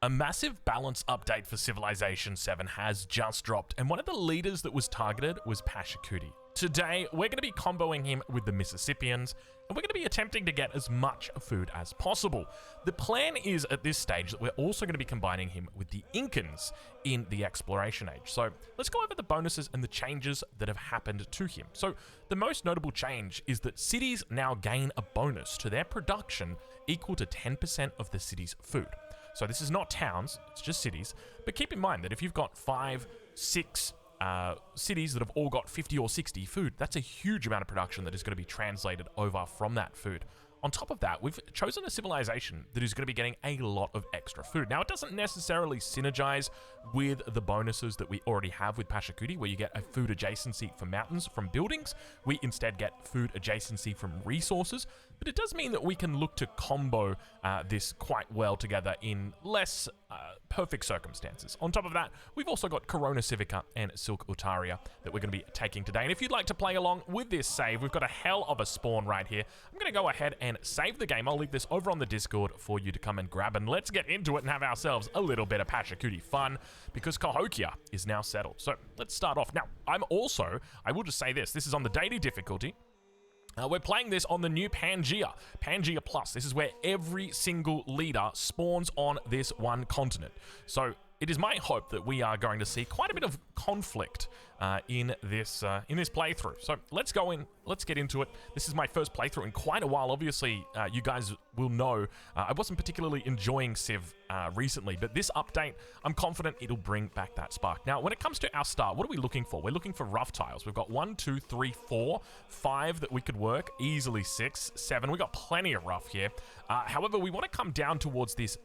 A massive balance update for Civilization 7 has just dropped, and one of the leaders that was targeted was Pachacuti. Today, we're going to be comboing him with the Mississippians, and we're going to be attempting to get as much food as possible. The plan is at this stage that we're also going to be combining him with the Incans in the Exploration Age. So let's go over the bonuses and the changes that have happened to him. So the most notable change is that cities now gain a bonus to their production equal to 10% of the city's food. So this is not towns, it's just cities. But keep in mind that if you've got 5, 6 cities that have all got 50 or 60 food, that's a huge amount of production that is going to be translated over from that food. On top of that, we've chosen a civilization that is going to be getting a lot of extra food. Now, it doesn't necessarily synergize with the bonuses that we already have with Pachacuti, where you get a food adjacency for mountains from buildings. We instead get food adjacency from resources, but it does mean that we can look to combo this quite well together in less perfect circumstances. On top of that, we've also got Corona Civica and Silk Utaria that we're going to be taking today. And if you'd like to play along with this save, we've got a hell of a spawn right here. I'm going to go ahead and save the game. I'll leave this over on the Discord for you to come and grab, and let's get into it and have ourselves a little bit of Pachacuti fun, because Cahokia is now settled. So let's start off. Now, I will just say this is on the daily difficulty. We're playing this on the new Pangea Plus. This is where every single leader spawns on this one continent. So it is my hope that we are going to see quite a bit of conflict in this playthrough. So let's go in, let's get into it. This is my first playthrough in quite a while. Obviously, you guys will know I wasn't particularly enjoying Civ recently, but this update, I'm confident it'll bring back that spark. Now, when it comes to our start, what are we looking for? We're looking for rough tiles. We've got 1, 2, 3, 4, 5 that we could work, easily 6, 7. We've got plenty of rough here. However, we want to come down towards this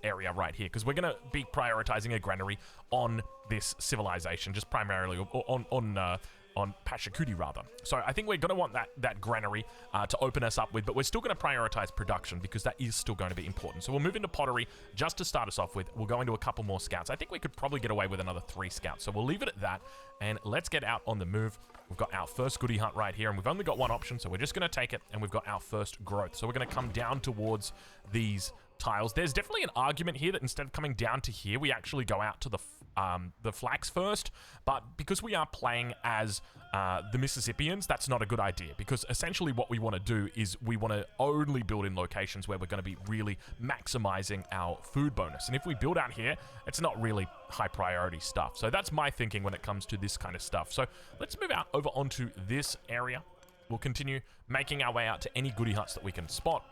area right here, because we're going to be prioritizing a granary on this civilization, just primarily on Pachacuti rather. So I think we're going to want that granary to open us up with, but we're still going to prioritize production because that is still going to be important. So we'll move into pottery just to start us off with. We'll go into a couple more scouts. I think we could probably get away with another 3 scouts. So we'll leave it at that, and let's get out on the move. We've got our first goodie hunt right here, and we've only got one option, so we're just going to take it, and we've got our first growth. So we're going to come down towards these tiles. There's definitely an argument here that instead of coming down to here, we actually go out to the flags first, but because we are playing as the Mississippians, that's not a good idea, because essentially what we want to do is we want to only build in locations where we're going to be really maximizing our food bonus. And if we build out here, it's not really high priority stuff. So that's my thinking when it comes to this kind of stuff. So let's move out over onto this area. We'll continue making our way out to any goodie huts that we can spot.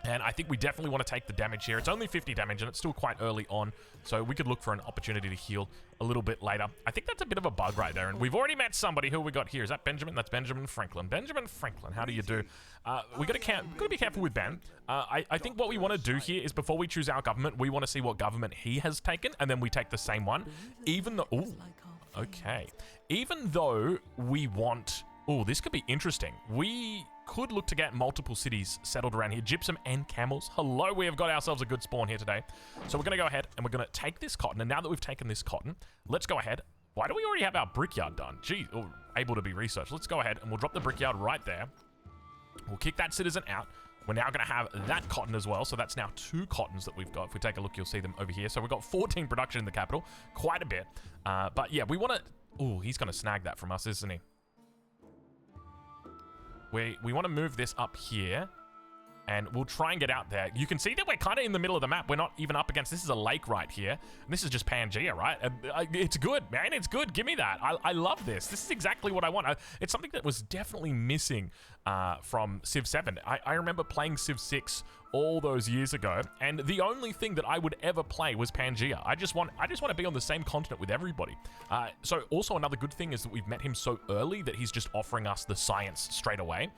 And I think we definitely want to take the damage here. It's only 50 damage, and it's still quite early on, so we could look for an opportunity to heal a little bit later. I think that's a bit of a bug right there, and we've already met somebody. Who we got here? Is that Benjamin? That's Benjamin Franklin. Benjamin Franklin, how do you do? We got to be careful with Ben. I think what we want to do here is, before we choose our government, we want to see what government he has taken, and then we take the same one. Even though... Ooh, okay. Even though we want... Oh, this could be interesting. We could look to get multiple cities settled around here. Gypsum and camels. Hello, we have got ourselves a good spawn here today. So we're going to go ahead and we're going to take this cotton. And now that we've taken this cotton, let's go ahead. Why do we already have our brickyard done? Gee, able to be researched. Let's go ahead and we'll drop the brickyard right there. We'll kick that citizen out. We're now going to have that cotton as well. So that's now 2 cottons that we've got. If we take a look, you'll see them over here. So we've got 14 production in the capital. Quite a bit. But yeah, we want to... Oh, he's going to snag that from us, isn't he? We want to move this up here, and we'll try and get out there. You can see that we're kind of in the middle of the map. We're not even up against... This is a lake right here, and this is just Pangea, right? It's good, man. It's good. Give me that. I love this. This is exactly what I want. It's something that was definitely missing from Civ 7. I remember playing Civ 6 all those years ago, and the only thing that I would ever play was Pangea. I just want to be on the same continent with everybody. So also another good thing is that we've met him so early that he's just offering us the science straight away.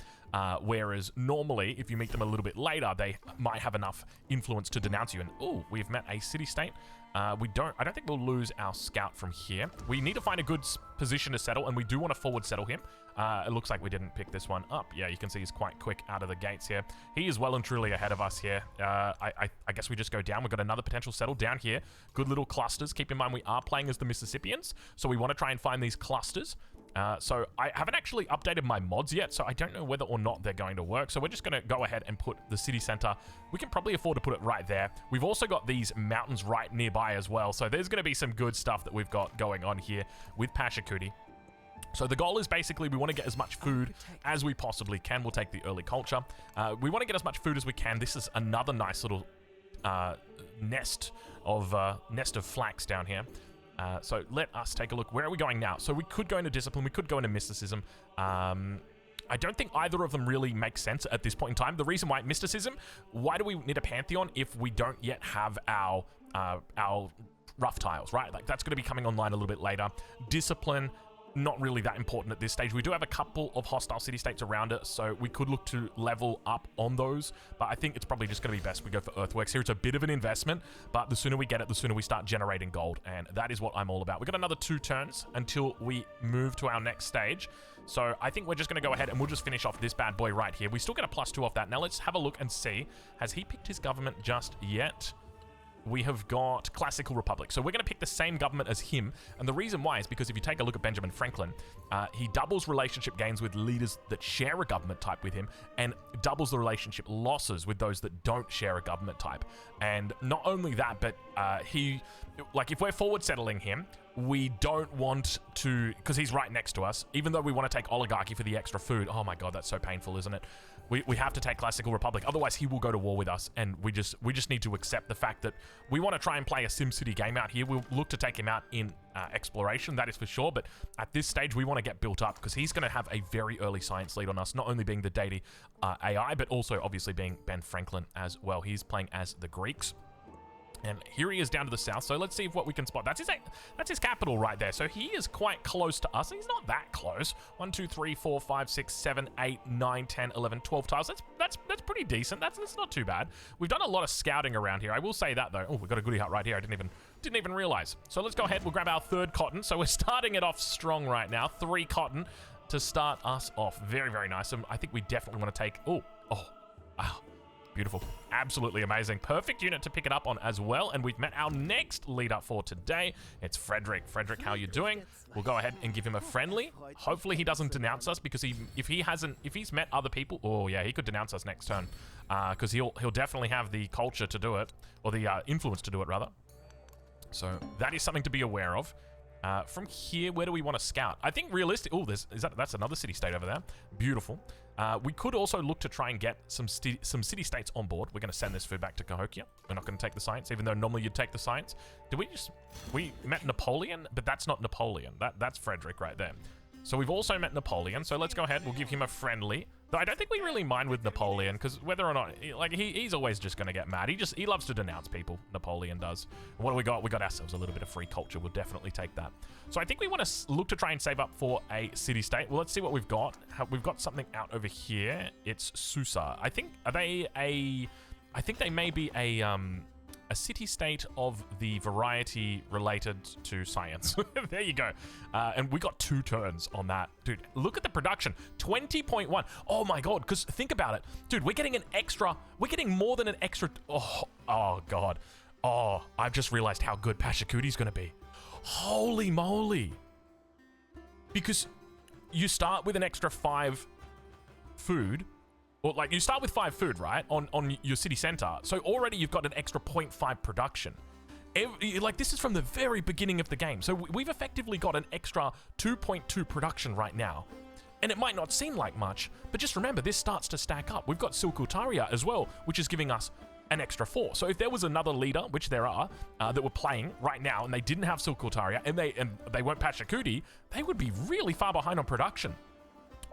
Whereas normally, if you meet them a little bit later, they might have enough influence to denounce you. And oh, we've met a city-state. I don't think we'll lose our scout from here. We need to find a good position to settle, and we do want to forward settle him. It looks like we didn't pick this one up. Yeah, you can see he's quite quick out of the gates here. He is well and truly ahead of us here. I guess we just go down. We've got another potential settle down here. Good little clusters. Keep in mind, we are playing as the Mississippians, so we want to try and find these clusters. So I haven't actually updated my mods yet, so I don't know whether or not they're going to work. So we're just going to go ahead and put the city center. We can probably afford to put it right there. We've also got these mountains right nearby as well. So there's going to be some good stuff that we've got going on here with Pachacuti. So the goal is basically we want to get as much food as we possibly can. We'll take the early culture. We want to get as much food as we can. This is another nice little nest of flax down here. So let us take a look. Where are we going now? So we could go into discipline. We could go into mysticism. I don't think either of them really make sense at this point in time. The reason why mysticism, why do we need a pantheon if we don't yet have our rough tiles, right? Like that's going to be coming online a little bit later. Discipline, not really that important at this stage. We do have a couple of hostile city-states around it, so we could look to level up on those, but I think it's probably just going to be best we go for earthworks here. It's a bit of an investment, but the sooner we get it, the sooner we start generating gold, and that is what I'm all about. We've got another 2 turns until we move to our next stage, so I think we're just going to go ahead and we'll just finish off this bad boy right here. We still get a +2 off that. Now let's have a look and see, has he picked his government just yet? We have got Classical Republic. So we're going to pick the same government as him. And the reason why is because if you take a look at Benjamin Franklin, he doubles relationship gains with leaders that share a government type with him and doubles the relationship losses with those that don't share a government type. And not only that, but if we're forward settling him, we don't want to, because he's right next to us, even though we want to take oligarchy for the extra food. Oh my God, that's so painful, isn't it? We have to take Classical Republic, otherwise he will go to war with us, and we just need to accept the fact that we want to try and play a SimCity game out here. We'll look to take him out in exploration, that is for sure, but at this stage we want to get built up because he's going to have a very early science lead on us, not only being the deity AI, but also obviously being Ben Franklin as well. He's playing as the Greeks. And here he is down to the south, so let's see what we can spot. That's his capital right there, so he is quite close to us. He's not that close. 1, 2, 3, 4, 5, 6, 7, 8, 9, 10, 11, 12 tiles. That's pretty decent. That's not too bad. We've done a lot of scouting around here. I will say that, though. Oh, we've got a goodie hut right here. I didn't even realize. So let's go ahead. We'll grab our 3rd cotton. So we're starting it off strong right now. 3 cotton to start us off. Very, very nice. And I think we definitely want to take... Oh, wow. Beautiful. Absolutely amazing. Perfect unit to pick it up on as well. And we've met our next leader for today. It's Frederick. Frederick, how you doing? We'll go ahead and give him a friendly. Hopefully he doesn't denounce us, because if he's met other people, oh yeah, he could denounce us next turn. Because he'll definitely have the culture to do it, or the influence to do it rather. So that is something to be aware of. From here, where do we want to scout? I think realistic. Oh, that's another city-state over there. Beautiful. We could also look to try and get some city-states on board. We're going to send this food back to Cahokia. We're not going to take the science, even though normally you'd take the science. We met Napoleon, but that's not Napoleon. That's Frederick right there. So we've also met Napoleon, so let's go ahead. We'll give him a friendly. Though I don't think we really mind with Napoleon, because whether or not, like, he's always just going to get mad. He loves to denounce people. Napoleon does. And what do we got? We got ourselves a little bit of free culture. We'll definitely take that. So I think we want to look to try and save up for a city-state. Well, let's see what we've got. We've got something out over here. It's Susa. I think they may be a city-state of the variety related to science. There you go. And we got 2 turns on that. Dude, look at the production. 20.1. Oh my God, because think about it. Dude, we're getting more than an extra. Oh God. Oh, I've just realized how good Pachacuti's going to be. Holy moly. Because you start with an extra 5 food. Well, like, you start with 5 food, right, on your city center. So already you've got an extra 0.5 production. This is from the very beginning of the game. So we've effectively got an extra 2.2 production right now. And it might not seem like much, but just remember, this starts to stack up. We've got Silkutaria as well, which is giving us an extra 4. So if there was another leader, which there are, that were playing right now, and they didn't have Silkutaria, and they weren't Pachacuti, they would be really far behind on production.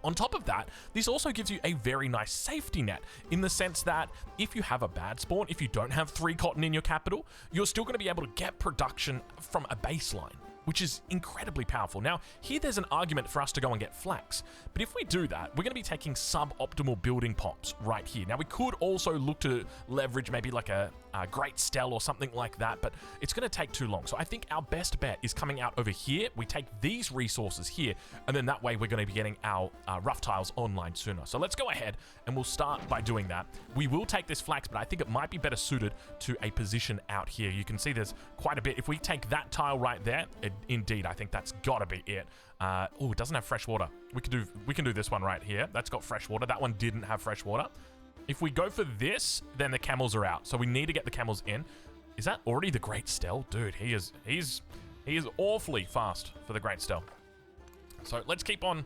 On top of that, this also gives you a very nice safety net, in the sense that if you have a bad spawn, if you don't have 3 cotton in your capital, you're still going to be able to get production from a baseline, which is incredibly powerful. Now, here there's an argument for us to go and get flax, but if we do that, we're going to be taking suboptimal building pops right here. Now, we could also look to leverage maybe like a Great Stell or something like that, but it's going to take too long. So I think our best bet is coming out over here. We take these resources here, and then that way we're going to be getting our rough tiles online sooner. So let's go ahead and we'll start by doing that. We will take this flax, but I think it might be better suited to a position out here. You can see there's quite a bit. If we take that tile right there, it indeed, I think that's got to be it. Oh, it doesn't have fresh water. We can do this one right here. That's got fresh water. That one didn't have fresh water. If we go for this, then the camels are out. So we need to get the camels in. Is that already the Great Stell? Dude, he is awfully fast for the Great Stell. So let's keep on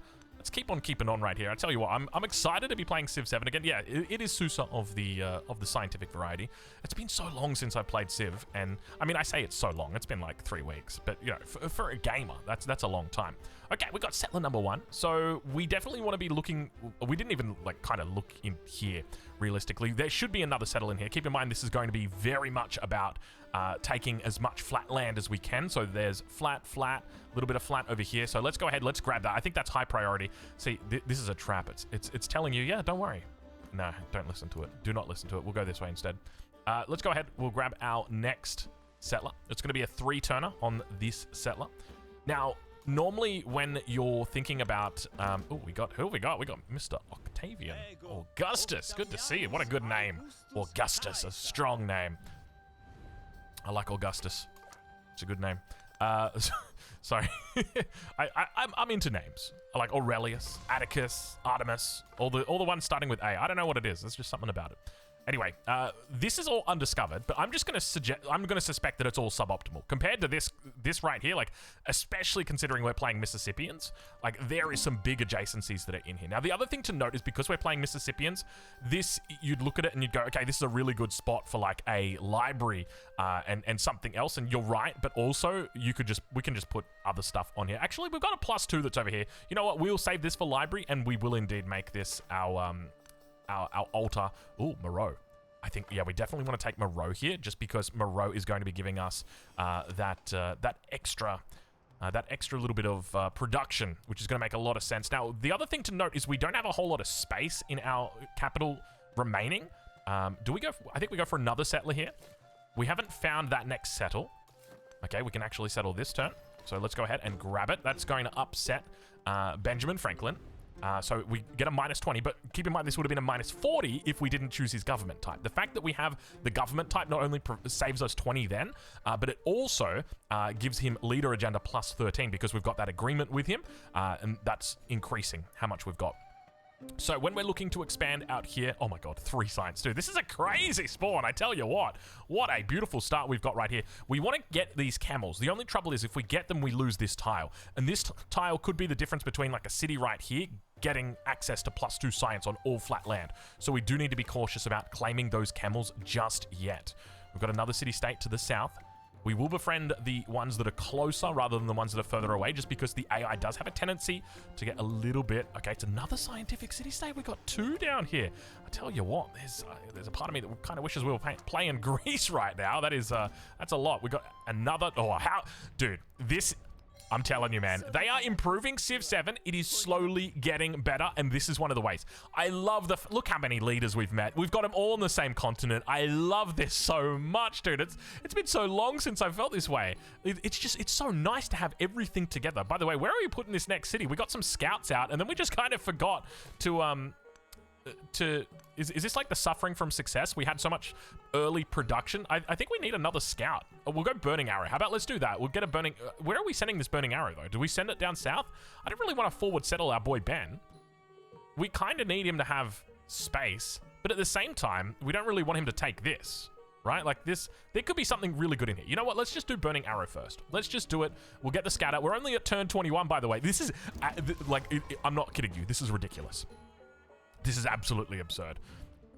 keeping on right here. I tell you what, I'm excited to be playing Civ 7 again. Yeah, it is Sousa of the scientific variety. It's been so long since I played Civ, and I mean, I say it's so long. It's been like 3 weeks, but you know, for a gamer, that's a long time. Okay, we got settler number 1. So we definitely want to be looking. We didn't even like kind of look in here realistically. There should be another settle in here. Keep in mind, this is going to be very much about taking as much flat land as we can. So there's flat, a little bit of flat over here. So let's go ahead, let's grab that. I think that's high priority. See, this is a trap. It's telling you, yeah, don't worry. No, don't listen to it. Do not listen to it. We'll go this way instead. Let's go ahead. We'll grab our next settler. It's going to be a 3-turner on this settler. Now, normally when you're thinking about, who we got? We got Mr. Octavian. Augustus. Good to see you. What a good name. Augustus, a strong name. I like Augustus. It's a good name. Sorry. I'm into names. I like Aurelius, Atticus, Artemis, all the ones starting with A. I don't know what it is. There's just something about it. Anyway, this is all undiscovered, but I'm just going to suspect that it's all suboptimal. Compared to this right here, like, especially considering we're playing Mississippians, like, there is some big adjacencies that are in here. Now, the other thing to note is because we're playing Mississippians, you'd look at it and you'd go, okay, this is a really good spot for, like, a library and something else, and you're right, but also, we can just put other stuff on here. Actually, we've got a +2 that's over here. You know what? We'll save this for library, and we will indeed make this our altar. Ooh, Moreau. I think, yeah, we definitely want to take Moreau here, just because Moreau is going to be giving us that extra little bit of production, which is going to make a lot of sense. Now, the other thing to note is we don't have a whole lot of space in our capital remaining. Do we go? I think we go for another settler here. We haven't found that next settle. Okay, we can actually settle this turn. So let's go ahead and grab it. That's going to upset Benjamin Franklin. So we get a -20, but keep in mind this would have been a -40 if we didn't choose his government type. The fact that we have the government type not only saves us 20 then, but it also gives him leader agenda +13 because we've got that agreement with him, and that's increasing how much we've got. So when we're looking to expand out here, oh my god, 3 science too. This is a crazy spawn, I tell you what. What a beautiful start we've got right here. We want to get these camels. The only trouble is if we get them, we lose this tile. And this tile could be the difference between like a city right here getting access to +2 science on all flat land. So we do need to be cautious about claiming those camels just yet. We've got another city-state to the south. We will befriend the ones that are closer rather than the ones that are further away, just because the AI does have a tendency to get a little bit... Okay, it's another scientific city-state. We've got 2 down here. I tell you what, there's a part of me that kind of wishes we were playing Greece right now. That's a lot. We got another... Oh, how... Dude, this... I'm telling you, man, they are improving Civ 7. It is slowly getting better, and this is one of the ways. I love look how many leaders we've met. We've got them all on the same continent. I love this so much, dude. It's been so long since I felt this way. It's so nice to have everything together. By the way, where are we putting this next city? We got some scouts out, and then we just kind of forgot to is this like the suffering from success? We had so much early production. I think we need another scout. We'll go Burning Arrow. How about let's do that? We'll get a burning... where are we sending this Burning Arrow, though? Do we send it down south? I don't really want to forward settle our boy Ben. We kind of need him to have space, but at the same time, we don't really want him to take this, right? Like this, there could be something really good in here. You know what? Let's just do Burning Arrow first. Let's just do it. We'll get the scout out. We're only at turn 21, by the way. This is, I'm not kidding you. This is ridiculous. This is absolutely absurd.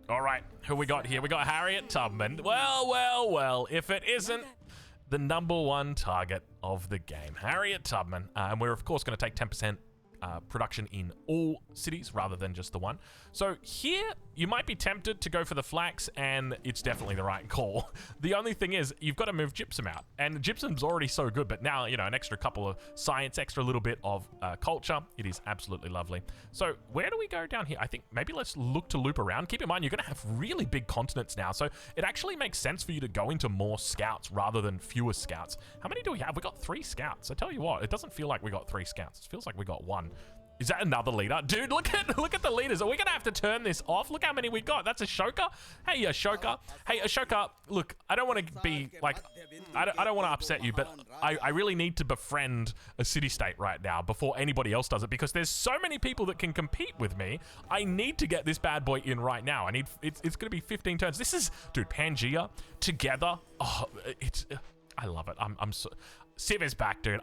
All right, who we got here? We got Harriet Tubman. Well, if it isn't the #1 target of the game, Harriet Tubman. And we're, of course, going to take 10% production in all cities rather than just the one. So here, you might be tempted to go for the flax, and it's definitely the right call. The only thing is, you've got to move gypsum out. And gypsum's already so good, but now, you know, an extra couple of science, extra little bit of culture. It is absolutely lovely. So where do we go down here? I think maybe let's look to loop around. Keep in mind, you're going to have really big continents now, so it actually makes sense for you to go into more scouts rather than fewer scouts. How many do we have? We got 3 scouts. I tell you what, it doesn't feel like we got 3 scouts. It feels like we got 1. Is that another leader? Dude, look at the leaders. Are we going to have to turn this off? Look how many we got. That's Ashoka. Hey, Ashoka. Hey, Ashoka, look, I don't want to be, like, I don't want to upset you, but I really need to befriend a city-state right now before anybody else does it, because there's so many people that can compete with me. I need to get this bad boy in right now. It's going to be 15 turns. This is, dude, Pangea together. Oh, I love it. I'm so... Civ is back, dude.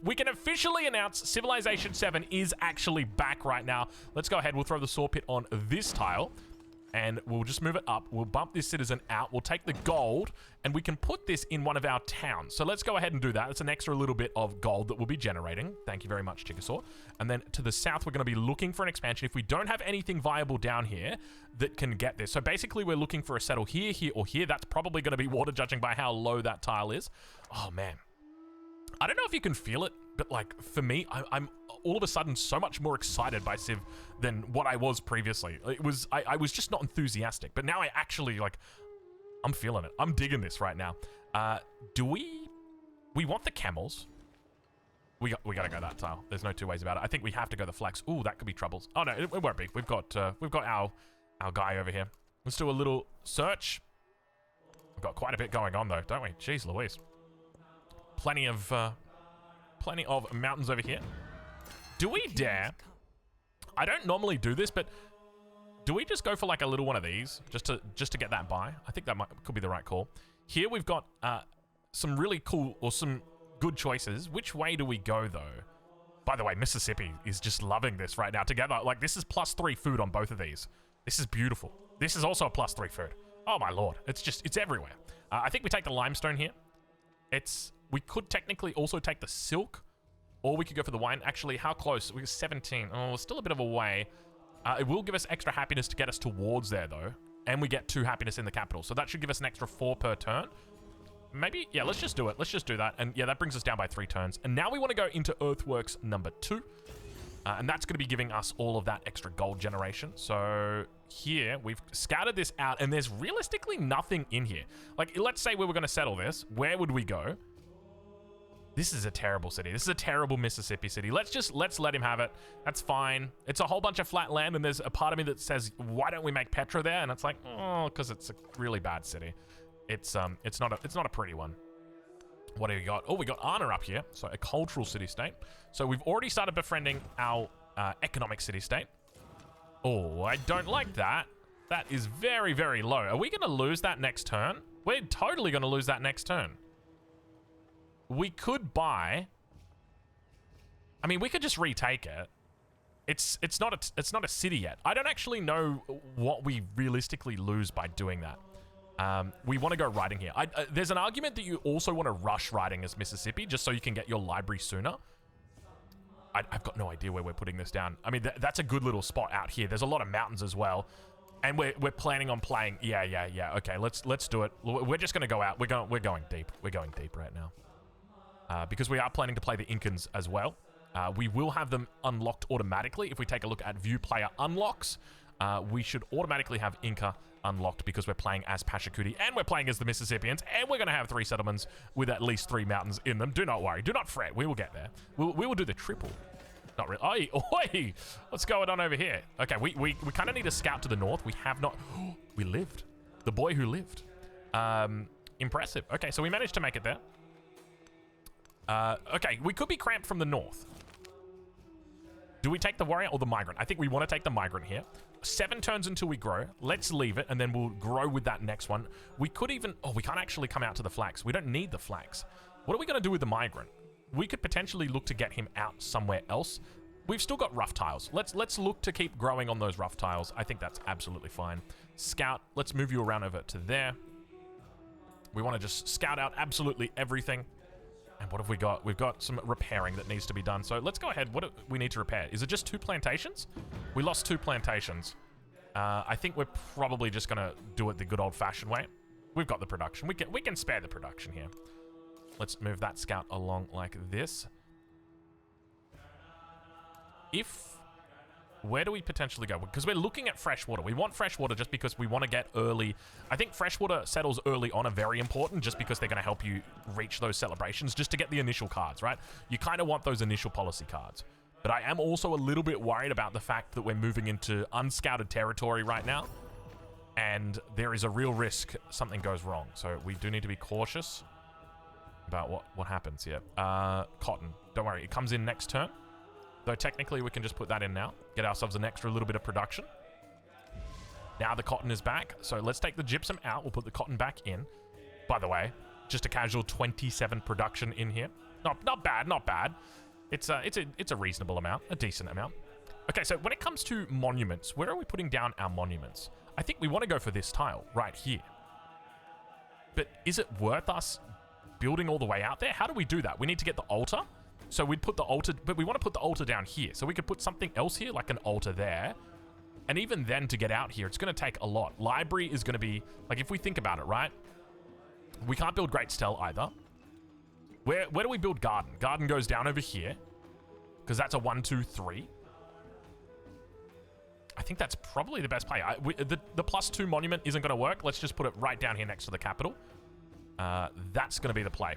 We can officially announce Civilization 7 is actually back right now. Let's go ahead. We'll throw the saw pit on this tile, and we'll just move it up. We'll bump this citizen out. We'll take the gold, and we can put this in one of our towns. So let's go ahead and do that. It's an extra little bit of gold that we'll be generating. Thank you very much, Chickasaw. And then to the south, we're going to be looking for an expansion. If we don't have anything viable down here that can get this. So basically, we're looking for a settle here, here, or here. That's probably going to be water, judging by how low that tile is. Oh, man. I don't know if you can feel it, but like for me, I'm all of a sudden so much more excited by Civ than what I was previously. I was just not enthusiastic, but now I actually I'm feeling it. I'm digging this right now. Do we want the camels? We gotta go that tile. There's no two ways about it. I think we have to go the flax. Ooh, that could be troubles. Oh no, it won't be. We've got our guy over here. Let's do a little search. We've got quite a bit going on though, don't we? Jeez Louise. Plenty of mountains over here. Do we dare? I don't normally do this, but do we just go for like a little one of these just to get that by? I think that could be the right call. Here we've got some really cool or some good choices. Which way do we go though? By the way, Mississippi is just loving this right now together. Like this is +3 food on both of these. This is beautiful. This is also a +3 food. Oh my lord, it's everywhere. I think we take the limestone here. We could technically also take the silk, or we could go for the wine. Actually, how close? We're 17. Oh, still a bit of a way. It will give us extra happiness to get us towards there, though. And we get 2 happiness in the capital. So that should give us an extra 4 per turn. Maybe? Yeah, let's just do it. Let's just do that. And yeah, that brings us down by 3 turns. And now we want to go into Earthworks number 2. And that's going to be giving us all of that extra gold generation. So here, we've scouted this out, and there's realistically nothing in here. Like, let's say we were going to settle this. Where would we go? This is a terrible city. This is a terrible Mississippi city. Let's let him have it. That's fine. It's a whole bunch of flat land, and there's a part of me that says, why don't we make Petra there? And it's like, oh, because it's a really bad city. It's not a pretty one. What do we got? Oh, we got Anna up here. So a cultural city-state. So we've already started befriending our economic city-state. Oh, I don't like that. That is very, very low. Are we going to lose that next turn? We're totally going to lose that next turn. We could buy... I mean, we could just retake it. It's not a city yet. I don't actually know what we realistically lose by doing that. We want to go writing here. There's an argument that you also want to rush writing as Mississippi, just so you can get your library sooner. I've got no idea where we're putting this down. I mean, that's a good little spot out here. There's a lot of mountains as well. And we're planning on playing... Yeah. Okay, let's do it. We're just going to go out. We're going deep. We're going deep right now. Because we are planning to play the Incans as well. We will have them unlocked automatically. If we take a look at view player unlocks, we should automatically have Inca unlocked because we're playing as Pachacuti and we're playing as the Mississippians, and we're going to have 3 settlements with at least 3 mountains in them. Do not worry. Do not fret. We will get there. We will do the triple. Not really. Oi! What's going on over here? Okay, we kind of need a scout to the north. We have not... We lived. The boy who lived. Impressive. Okay, so we managed to make it there. Okay, we could be cramped from the north. Do we take the warrior or the migrant? I think we want to take the migrant here. 7 turns until we grow. Let's leave it, and then we'll grow with that next one. We could even... Oh, we can't actually come out to the flax. We don't need the flax. What are we going to do with the migrant? We could potentially look to get him out somewhere else. We've still got rough tiles. Let's look to keep growing on those rough tiles. I think that's absolutely fine. Scout, let's move you around over to there. We want to just scout out absolutely everything. And what have we got? We've got some repairing that needs to be done. So let's go ahead. What do we need to repair? Is it just 2 plantations? We lost 2 plantations. I think we're probably just going to do it the good old-fashioned way. We've got the production. We can spare the production here. Let's move that scout along like this. Where do we potentially go? Because we're looking at freshwater. We want freshwater just because we want to get early. I think freshwater settles early on are very important just because they're going to help you reach those celebrations just to get the initial cards, right? You kind of want those initial policy cards. But I am also a little bit worried about the fact that we're moving into unscouted territory right now. And there is a real risk something goes wrong. So we do need to be cautious about what happens here. Cotton. Don't worry, it comes in next turn. Though technically we can just put that in now. Get ourselves an extra little bit of production. Now the cotton is back. So let's take the gypsum out. We'll put the cotton back in. By the way, just a casual 27 production in here. Not bad, not bad. It's a reasonable amount, a decent amount. Okay, so when it comes to monuments, where are we putting down our monuments? I think we want to go for this tile right here. But is it worth us building all the way out there? How do we do that? We need to get the altar. So we'd put the altar, but we want to put the altar down here. So we could put something else here, like an altar there. And even then, to get out here, it's going to take a lot. Library is going to be, like, if we think about it, right? We can't build Great Stell either. Where do we build Garden? Garden goes down over here. Because that's a 1, 2, 3. I think that's probably the best play. The +2 monument isn't going to work. Let's just put it right down here next to the capital. That's going to be the play.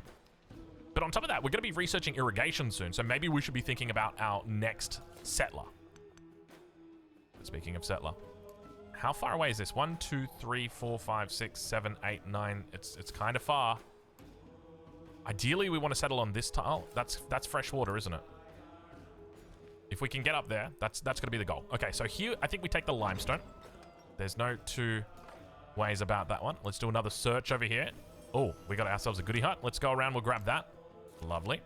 But on top of that, we're going to be researching irrigation soon. So maybe we should be thinking about our next settler. Speaking of settler. How far away is this? 1, 2, 3, 4, 5, 6, 7, 8, 9. It's kind of far. Ideally, we want to settle on this tile. That's fresh water, isn't it? If we can get up there, that's going to be the goal. Okay, so here, I think we take the limestone. There's no two ways about that one. Let's do another search over here. Oh, we got ourselves a goodie hut. Let's go around. We'll grab that. Lovely.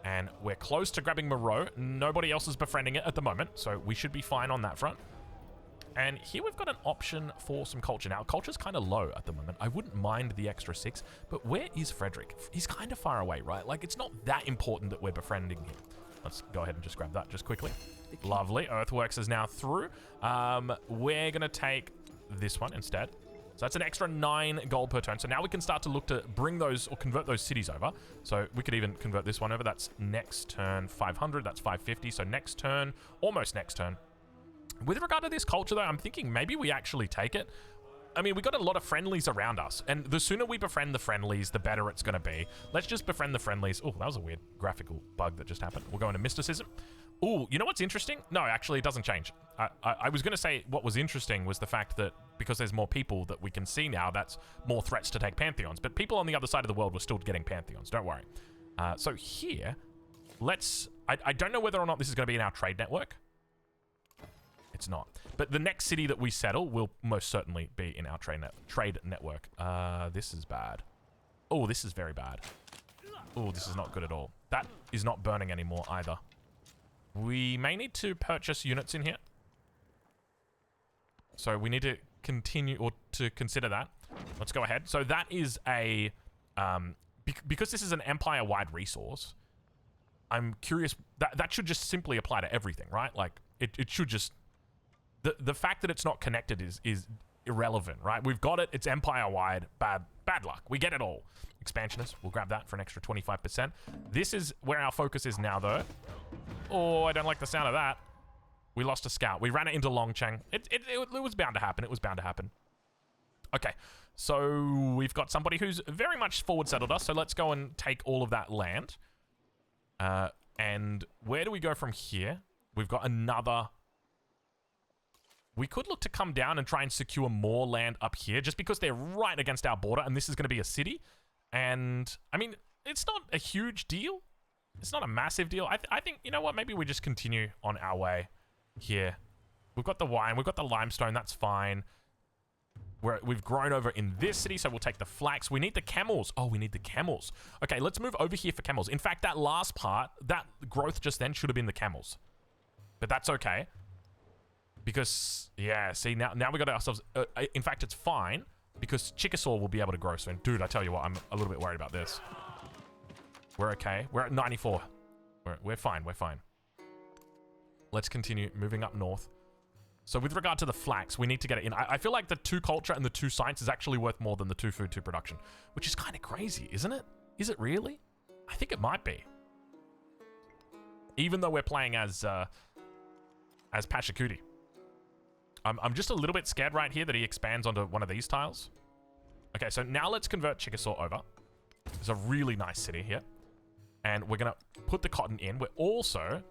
And we're close to grabbing Moreau. Nobody else is befriending it at the moment, so we should be fine on that front. And here we've got an option for some culture. Now, culture's kind of low at the moment. I wouldn't mind the extra 6, but where is Frederick? He's kind of far away, right? Like, it's not that important that we're befriending him. Let's go ahead and just grab that just quickly. Lovely. Earthworks is now through. We're going to take this one instead. So that's an extra 9 gold per turn. So now we can start to look to bring those or convert those cities over. So we could even convert this one over. That's next turn 500. That's 550. So next turn, almost next turn. With regard to this culture, though, I'm thinking maybe we actually take it. I mean, we got a lot of friendlies around us, and the sooner we befriend the friendlies, the better it's going to be. Let's just befriend the friendlies. Oh, that was a weird graphical bug that just happened. We'll go into mysticism. Oh, you know what's interesting? No, actually, it doesn't change. I was going to say what was interesting was the fact that because there's more people that we can see now, that's more threats to take Pantheons. But people on the other side of the world were still getting Pantheons. Don't worry. So here, let's... I don't know whether or not this is going to be in our trade network. It's not. But the next city that we settle will most certainly be in our trade network. This is bad. Oh, this is very bad. Oh, this is not good at all. That is not burning anymore either. We may need to purchase units in here. So we need to continue or to consider that. Let's go ahead. So that is a... because this is an empire-wide resource, I'm curious... That should just simply apply to everything, right? Like, it should just... The fact that it's not connected is irrelevant, right? We've got it. It's empire-wide. Bad luck. We get it all. Expansionist. We'll grab that for an extra 25%. This is where our focus is now, though. Oh, I don't like the sound of that. We lost a scout. We ran it into Longcheng. It was bound to happen. It was bound to happen. Okay. So we've got somebody who's very much forward settled us. So let's go and take all of that land. And where do we go from here? We've got another... We could look to come down and try and secure more land up here just because they're right against our border and this is going to be a city. And, I mean, it's not a huge deal. It's not a massive deal. I think, you know what, maybe we just continue on our way here. We've got the wine, we've got the limestone, that's fine. We've grown over in this city, so we'll take the flax. We need the camels. Oh, we need the camels. Okay, let's move over here for camels. In fact, that last part, that growth just then should have been the camels. But that's okay. Because, yeah, see, now we got ourselves... in fact, it's fine, because Chickasaw will be able to grow soon. Dude, I tell you what, I'm a little bit worried about this. We're okay. We're at 94. We're fine, we're fine. Let's continue moving up north. So with regard to the flax, we need to get it in. I feel like the 2 culture and the 2 science is actually worth more than the 2 food, 2 production, which is kind of crazy, isn't it? Is it really? I think it might be. Even though we're playing as Pachacuti. I'm just a little bit scared right here that he expands onto one of these tiles. Okay, so now let's convert Chickasaw over. It's a really nice city here. And we're going to put the cotton in. We're also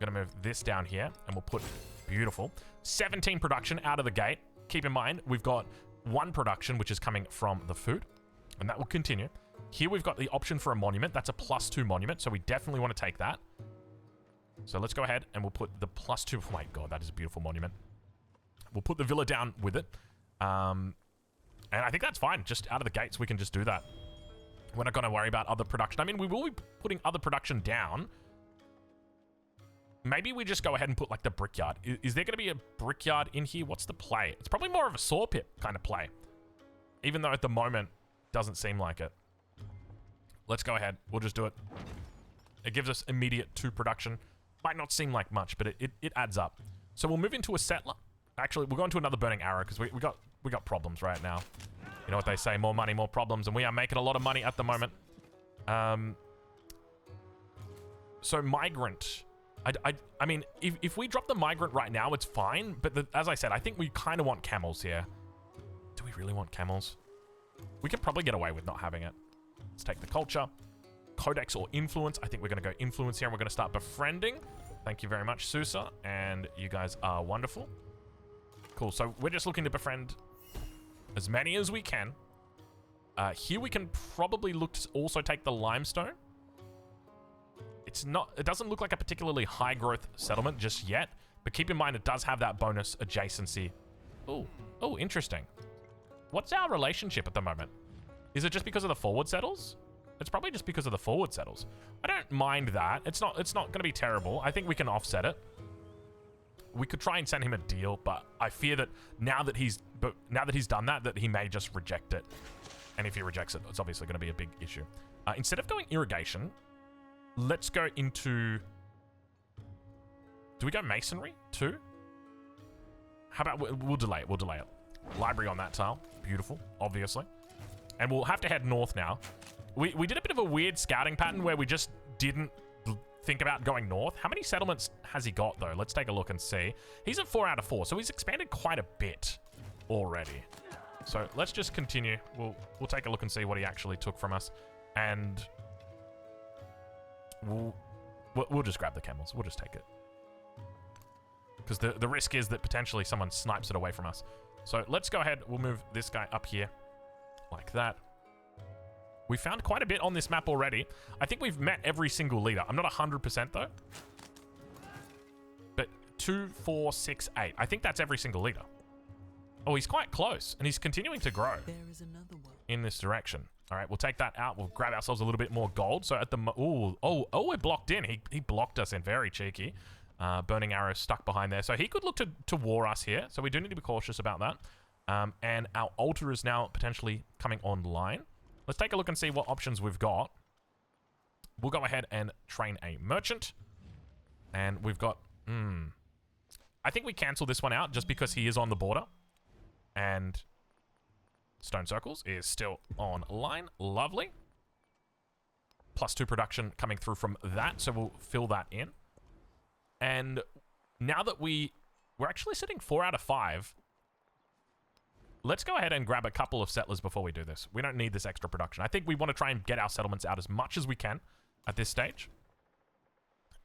We're going to move this down here, and we'll put, beautiful, 17 production out of the gate. Keep in mind, we've got 1 production, which is coming from the food, and that will continue. Here we've got the option for a monument. That's a +2 monument, so we definitely want to take that. So let's go ahead and we'll put the +2. Oh my god, that is a beautiful monument. We'll put the villa down with it. And I think that's fine. Just out of the gates, we can just do that. We're not going to worry about other production. I mean, we will be putting other production down. Maybe we just go ahead and put, like, the brickyard. Is there going to be a brickyard in here? What's the play? It's probably more of a saw pit kind of play. Even though at the moment, doesn't seem like it. Let's go ahead. We'll just do it. It gives us immediate 2 production. Might not seem like much, but it adds up. So we'll move into a settler. Actually, we'll go into another burning arrow because we got problems right now. You know what they say, more money, more problems, and we are making a lot of money at the moment. So migrant. I mean, if we drop the migrant right now, it's fine. But as I said, I think we kind of want camels here. Do we really want camels? We could probably get away with not having it. Let's take the culture. Codex or influence. I think we're going to go influence here, and we're going to start befriending. Thank you very much, Susa. And you guys are wonderful. Cool. So we're just looking to befriend as many as we can. Here we can probably look to also take the limestone. It doesn't look like a particularly high growth settlement just yet, but keep in mind it does have that bonus adjacency. Oh, interesting. What's our relationship at the moment? Is it just because of the forward settles? It's probably just because of the forward settles. I don't mind that. It's not going to be terrible. I think we can offset it. We could try and send him a deal, but I fear that now that he's done that he may just reject it. And if he rejects it, it's obviously going to be a big issue. Instead of doing irrigation, let's go into... Do we go masonry too? How about we'll delay it. We'll delay it. Library on that tile. Beautiful, obviously. And we'll have to head north now. We did a bit of a weird scouting pattern where we just didn't think about going north. How many settlements has he got, though? Let's take a look and see. He's at 4 out of 4, so he's expanded quite a bit already. So let's just continue. We'll take a look and see what he actually took from us. And we'll just grab the camels. We'll just take it. Because the risk is that potentially someone snipes it away from us. So let's go ahead. We'll move this guy up here like that. We found quite a bit on this map already. I think we've met every single leader. I'm not 100% though. But 2, 4, 6, 8. I think that's every single leader. Oh, he's quite close. And he's continuing to grow in this direction. All right, we'll take that out. We'll grab ourselves a little bit more gold. So at the... Oh, we're blocked in. He blocked us in. Very cheeky. Burning arrow stuck behind there. So he could look to war us here. So we do need to be cautious about that. And our altar is now potentially coming online. Let's take a look and see what options we've got. We'll go ahead and train a merchant. And we've got... I think we cancel this one out just because he is on the border. And Stone Circles is still online. Lovely. +2 production coming through from that. So we'll fill that in. And now that we're actually sitting 4 out of 5... Let's go ahead and grab a couple of settlers before we do this. We don't need this extra production. I think we want to try and get our settlements out as much as we can at this stage.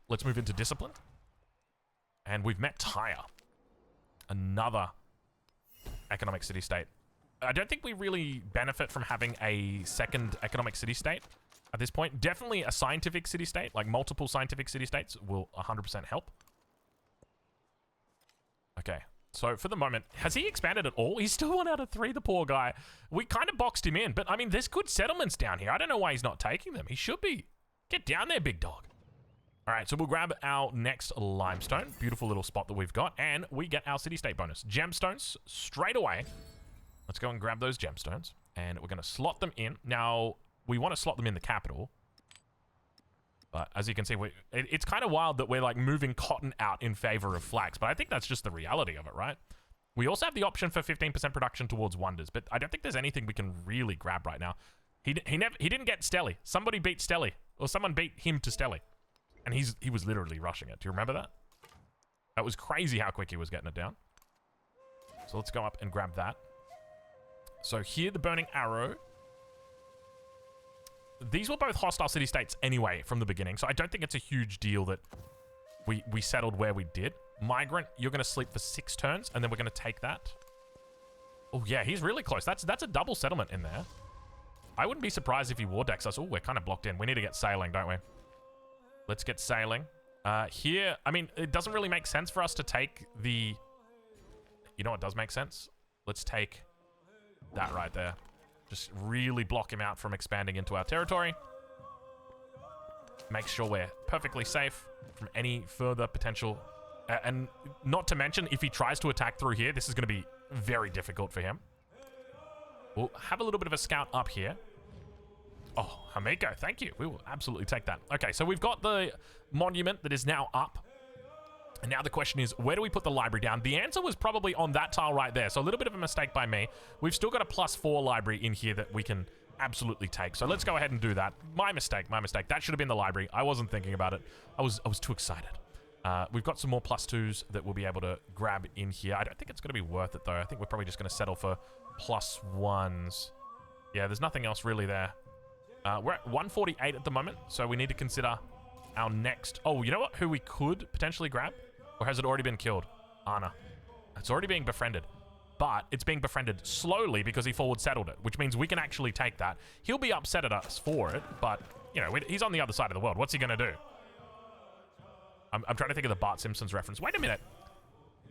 Let's move into discipline. And we've met Tyre. Another economic city-state. I don't think we really benefit from having a second economic city-state at this point. Definitely a scientific city-state, like multiple scientific city-states will 100% help. Okay. So for the moment, has he expanded at all? He's still 1 out of 3, the poor guy. We kind of boxed him in, but I mean, there's good settlements down here. I don't know why he's not taking them. He should be. Get down there, big dog. All right, so we'll grab our next limestone. Beautiful little spot that we've got, and we get our city-state bonus. Gemstones straight away. Let's go and grab those gemstones, and we're going to slot them in. Now, we want to slot them in the capital. But as you can see, it's kind of wild that we're like moving cotton out in favor of flax. But I think that's just the reality of it, right? We also have the option for 15% production towards wonders. But I don't think there's anything we can really grab right now. He didn't get Stelly. Somebody beat Stelly. Or someone beat him to Stelly. And he was literally rushing it. Do you remember that? That was crazy how quick he was getting it down. So let's go up and grab that. So here, the Burning Arrow. These were both hostile city-states anyway from the beginning, so I don't think it's a huge deal that we settled where we did. Migrant, you're going to sleep for 6 turns, and then we're going to take that. Oh, yeah, he's really close. That's a double settlement in there. I wouldn't be surprised if he war decks us. Oh, we're kind of blocked in. We need to get sailing, don't we? Let's get sailing. Here, I mean, it doesn't really make sense for us to take the... You know what does make sense? Let's take that right there. Just really block him out from expanding into our territory. Make sure we're perfectly safe from any further potential... and not to mention, if he tries to attack through here, this is going to be very difficult for him. We'll have a little bit of a scout up here. Oh, Hamiko, thank you. We will absolutely take that. Okay, so we've got the monument that is now up. And now the question is, where do we put the library down? The answer was probably on that tile right there. So a little bit of a mistake by me. We've still got a +4 library in here that we can absolutely take. So let's go ahead and do that. My mistake, my mistake. That should have been the library. I wasn't thinking about it. I was too excited. We've got some more +2s that we'll be able to grab in here. I don't think it's going to be worth it, though. I think we're probably just going to settle for +1s. Yeah, there's nothing else really there. We're at 148 at the moment, so we need to consider our next... Oh, you know what? Who we could potentially grab? Or has it already been killed? Anna. It's already being befriended. But it's being befriended slowly because he forward settled it, which means we can actually take that. He'll be upset at us for it, but, you know, he's on the other side of the world. What's he going to do? I'm trying to think of the Bart Simpson's reference. Wait a minute.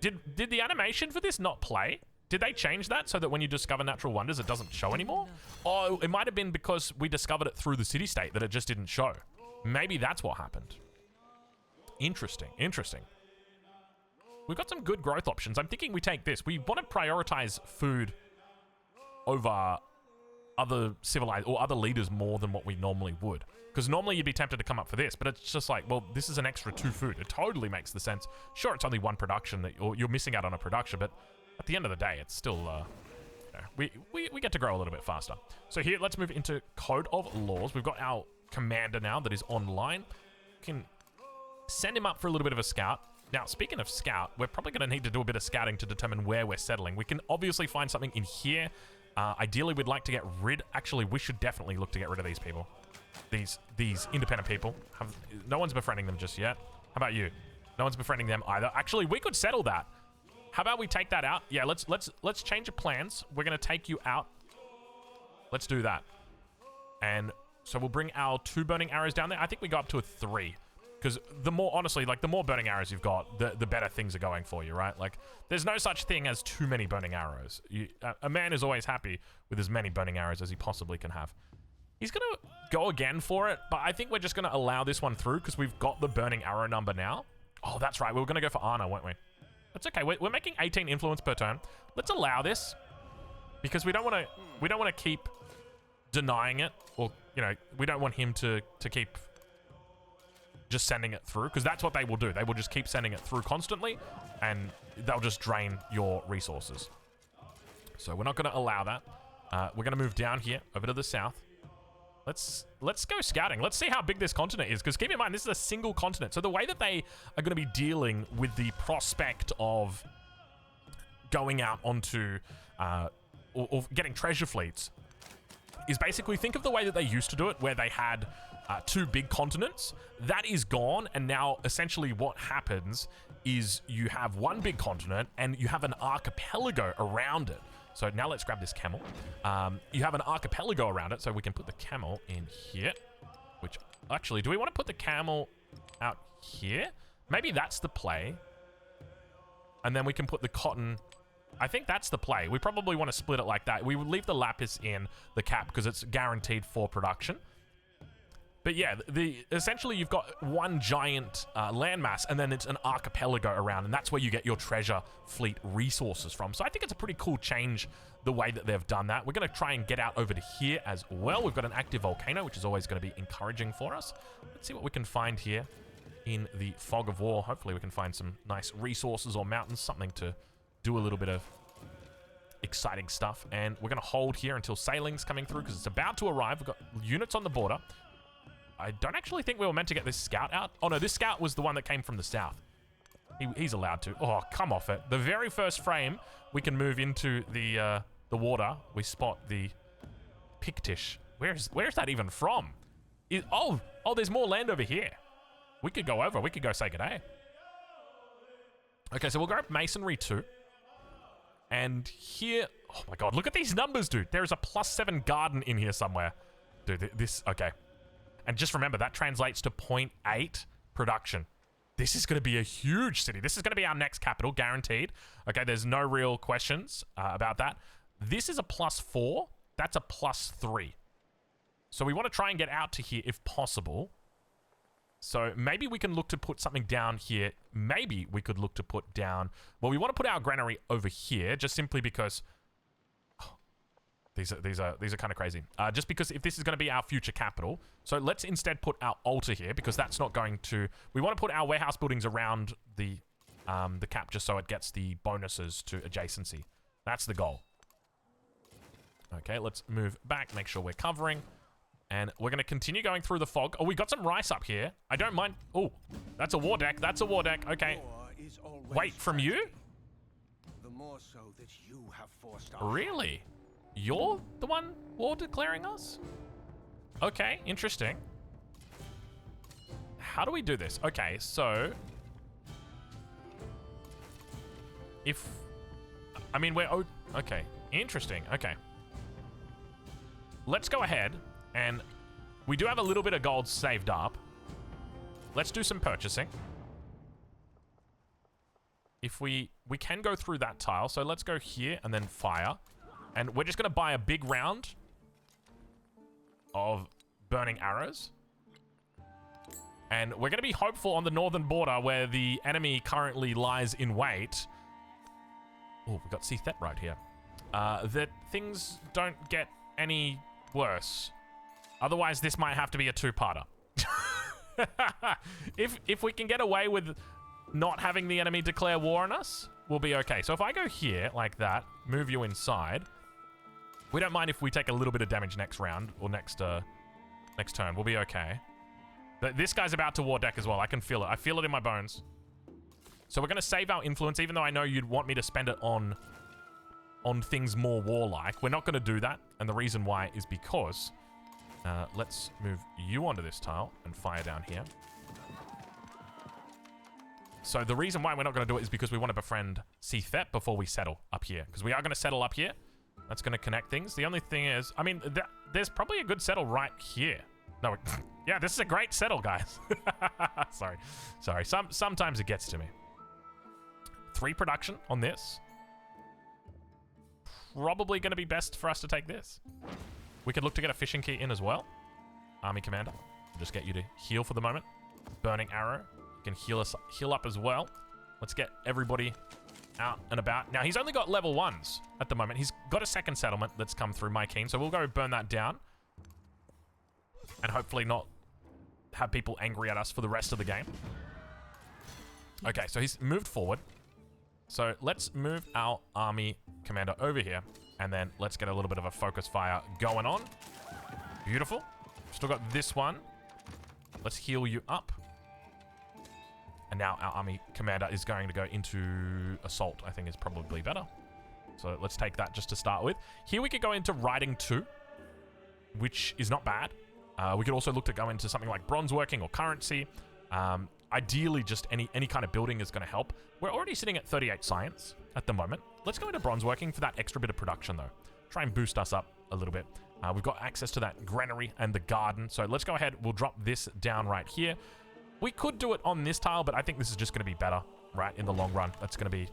Did the animation for this not play? Did they change that so that when you discover natural wonders, it doesn't show anymore? Oh, it might have been because we discovered it through the city-state that it just didn't show. Maybe that's what happened. Interesting, interesting. We've got some good growth options. I'm thinking we take this. We want to prioritize food over other civilized or other leaders more than what we normally would. Because normally you'd be tempted to come up for this, but it's just like, well, this is an extra 2 food. It totally makes the sense. Sure, it's only 1 production that you're missing out on a production, but at the end of the day, it's still, you know, we get to grow a little bit faster. So here, let's move into Code of Laws. We've got our commander now that is online. Can send him up for a little bit of a scout. Now, speaking of scout, we're probably going to need to do a bit of scouting to determine where we're settling. We can obviously find something in here. Ideally, we'd like to get rid... Actually, we should definitely look to get rid of these people. These independent people. No one's befriending them just yet. How about you? No one's befriending them either. Actually, we could settle that. How about we take that out? Yeah, let's change of plans. We're going to take you out. Let's do that. And so we'll bring our 2 burning arrows down there. I think we go up to a 3. Because the more, honestly, like, the more burning arrows you've got, the better things are going for you, right? Like, there's no such thing as too many burning arrows. A man is always happy with as many burning arrows as he possibly can have. He's going to go again for it, but I think we're just going to allow this one through because we've got the burning arrow number now. Oh, that's right. We were going to go for Anna, weren't we? That's okay. We're making 18 influence per turn. Let's allow this because we don't want to keep denying it, or, you know, we don't want him to keep just sending it through, because that's what they will do. They will just keep sending it through constantly, and they'll just drain your resources. So we're not going to allow that. We're going to move down here over to the south. Let's go scouting. Let's see how big this continent is, because keep in mind, this is a single continent. So the way that they are going to be dealing with the prospect of going out onto or getting treasure fleets is basically, think of the way that they used to do it, where they had 2 big continents. That is gone, and now essentially what happens is you have 1 big continent and you have an archipelago around it. So now let's grab this camel. You have an archipelago around it, so we can put the camel in here. Which, actually, do we want to put the camel out here? Maybe that's the play. And then we can put the cotton... I think that's the play. We probably want to split it like that. We would leave the lapis in the cap because it's guaranteed for production. But yeah, essentially you've got 1 giant landmass, and then it's an archipelago around, and that's where you get your treasure fleet resources from. So I think it's a pretty cool change the way that they've done that. We're going to try and get out over to here as well. We've got an active volcano, which is always going to be encouraging for us. Let's see what we can find here in the fog of war. Hopefully we can find some nice resources or mountains, something to do a little bit of exciting stuff. And we're going to hold here until sailing's coming through, because it's about to arrive. We've got units on the border. I don't actually think we were meant to get this scout out. Oh no, this scout was the one that came from the south. He's allowed to. Oh, come off it. The very first frame we can move into the water, we spot the Pictish. Where's that even from? Oh, there's more land over here. We could go over. We could go say good day. Okay, so we'll grab Masonry 2. And here... Oh my god, look at these numbers, dude. There is a +7 garden in here somewhere. Dude, this... Okay. And just remember, that translates to 0.8 production. This is going to be a huge city. This is going to be our next capital, guaranteed. Okay, there's no real questions about that. This is a +4. That's a +3. So we want to try and get out to here if possible. So maybe we can look to put something down here. Maybe we could look to put down... Well, we want to put our granary over here, just simply because... Oh, these are kind of crazy. Just because if this is going to be our future capital. So let's instead put our altar here, because that's not going to... We want to put our warehouse buildings around the cap, just so it gets the bonuses to adjacency. That's the goal. Okay, let's move back, make sure we're covering. And we're going to continue going through the fog. Oh, we got some rice up here. I don't mind. Oh, that's a war deck. That's a war deck. Okay. Wait, from you? The more so that you have forced us. Really? You're the one war declaring us? Okay, interesting. How do we do this? Okay, so... If... I mean, we're... Oh, okay, interesting. Okay. Let's go ahead... And we do have a little bit of gold saved up. Let's do some purchasing. If we can go through that tile. So let's go here and then fire. And we're just going to buy a big round of burning arrows. And we're going to be hopeful on the northern border where the enemy currently lies in wait. Oh, we've got Sethet right here. That things don't get any worse. Otherwise, this might have to be a two-parter. If we can get away with not having the enemy declare war on us, we'll be okay. So if I go here, like that, move you inside, we don't mind if we take a little bit of damage next round, or next turn. We'll be okay. But this guy's about to war deck as well. I can feel it. I feel it in my bones. So we're going to save our influence, even though I know you'd want me to spend it on things more warlike. We're not going to do that, and the reason why is because... let's move you onto this tile and fire down here. So the reason why we're not going to do it is because we want to befriend Sethet before we settle up here. Because we are going to settle up here. That's going to connect things. The only thing is, I mean, there's probably a good settle right here. No, yeah, this is a great settle, guys. Sorry. Sometimes it gets to me. 3 production on this. Probably going to be best for us to take this. We could look to get a fishing key in as well. Army Commander. I'll just get you to heal for the moment. Burning Arrow. You can heal up as well. Let's get everybody out and about. Now, he's only got level 1s at the moment. He's got a second settlement that's come through my keen, so we'll go burn that down. And hopefully not have people angry at us for the rest of the game. Okay, so he's moved forward. So let's move our Army Commander over here. And then let's get a little bit of a focus fire going on. Beautiful. Still got this one. Let's heal you up. And now our Army Commander is going to go into Assault, I think is probably better. So let's take that just to start with. Here we could go into Riding 2, which is not bad. We could also look to go into something like Bronze Working or Currency. Ideally, just any kind of building is going to help. We're already sitting at 38 Science at the moment. Let's go into Bronze Working for that extra bit of production, though. Try and boost us up a little bit. We've got access to that granary and the garden. So let's go ahead. We'll drop this down right here. We could do it on this tile, but I think this is just going to be better, right, in the long run. That's going to be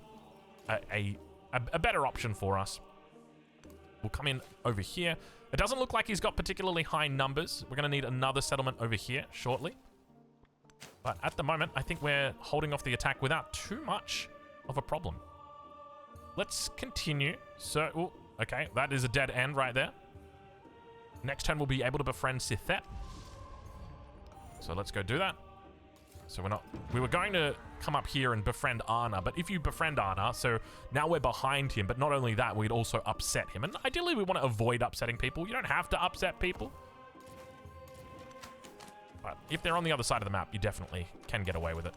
a better option for us. We'll come in over here. It doesn't look like he's got particularly high numbers. We're going to need another settlement over here shortly. But at the moment, I think we're holding off the attack without too much of a problem. Let's continue. So, ooh, okay, that is a dead end right there. Next turn, we'll be able to befriend Sethet. So let's go do that. So we were going to come up here and befriend Anna, but if you befriend Anna, so now we're behind him, but not only that, we'd also upset him. And ideally, we want to avoid upsetting people. You don't have to upset people. But if they're on the other side of the map, you definitely can get away with it.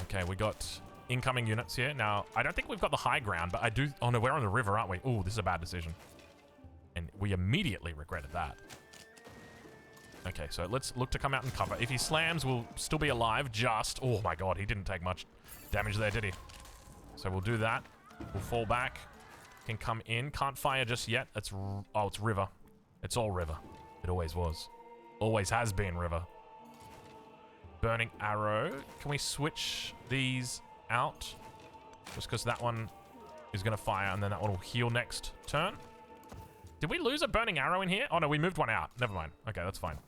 Okay, we got incoming units here. Now, I don't think we've got the high ground, but I do... Oh, no, we're on the river, aren't we? Oh, this is a bad decision. And we immediately regretted that. Okay, so let's look to come out and cover. If he slams, we'll still be alive, just... Oh my god, he didn't take much damage there, did he? So we'll do that. We'll fall back. Can come in. Can't fire just yet. Oh, it's river. It's all river. It always was. Always has been river. Burning arrow. Can we switch these out? Just because that one is going to fire, and then that one will heal next turn. Did we lose a burning arrow in here? Oh, no, we moved one out. Never mind. Okay, that's fine.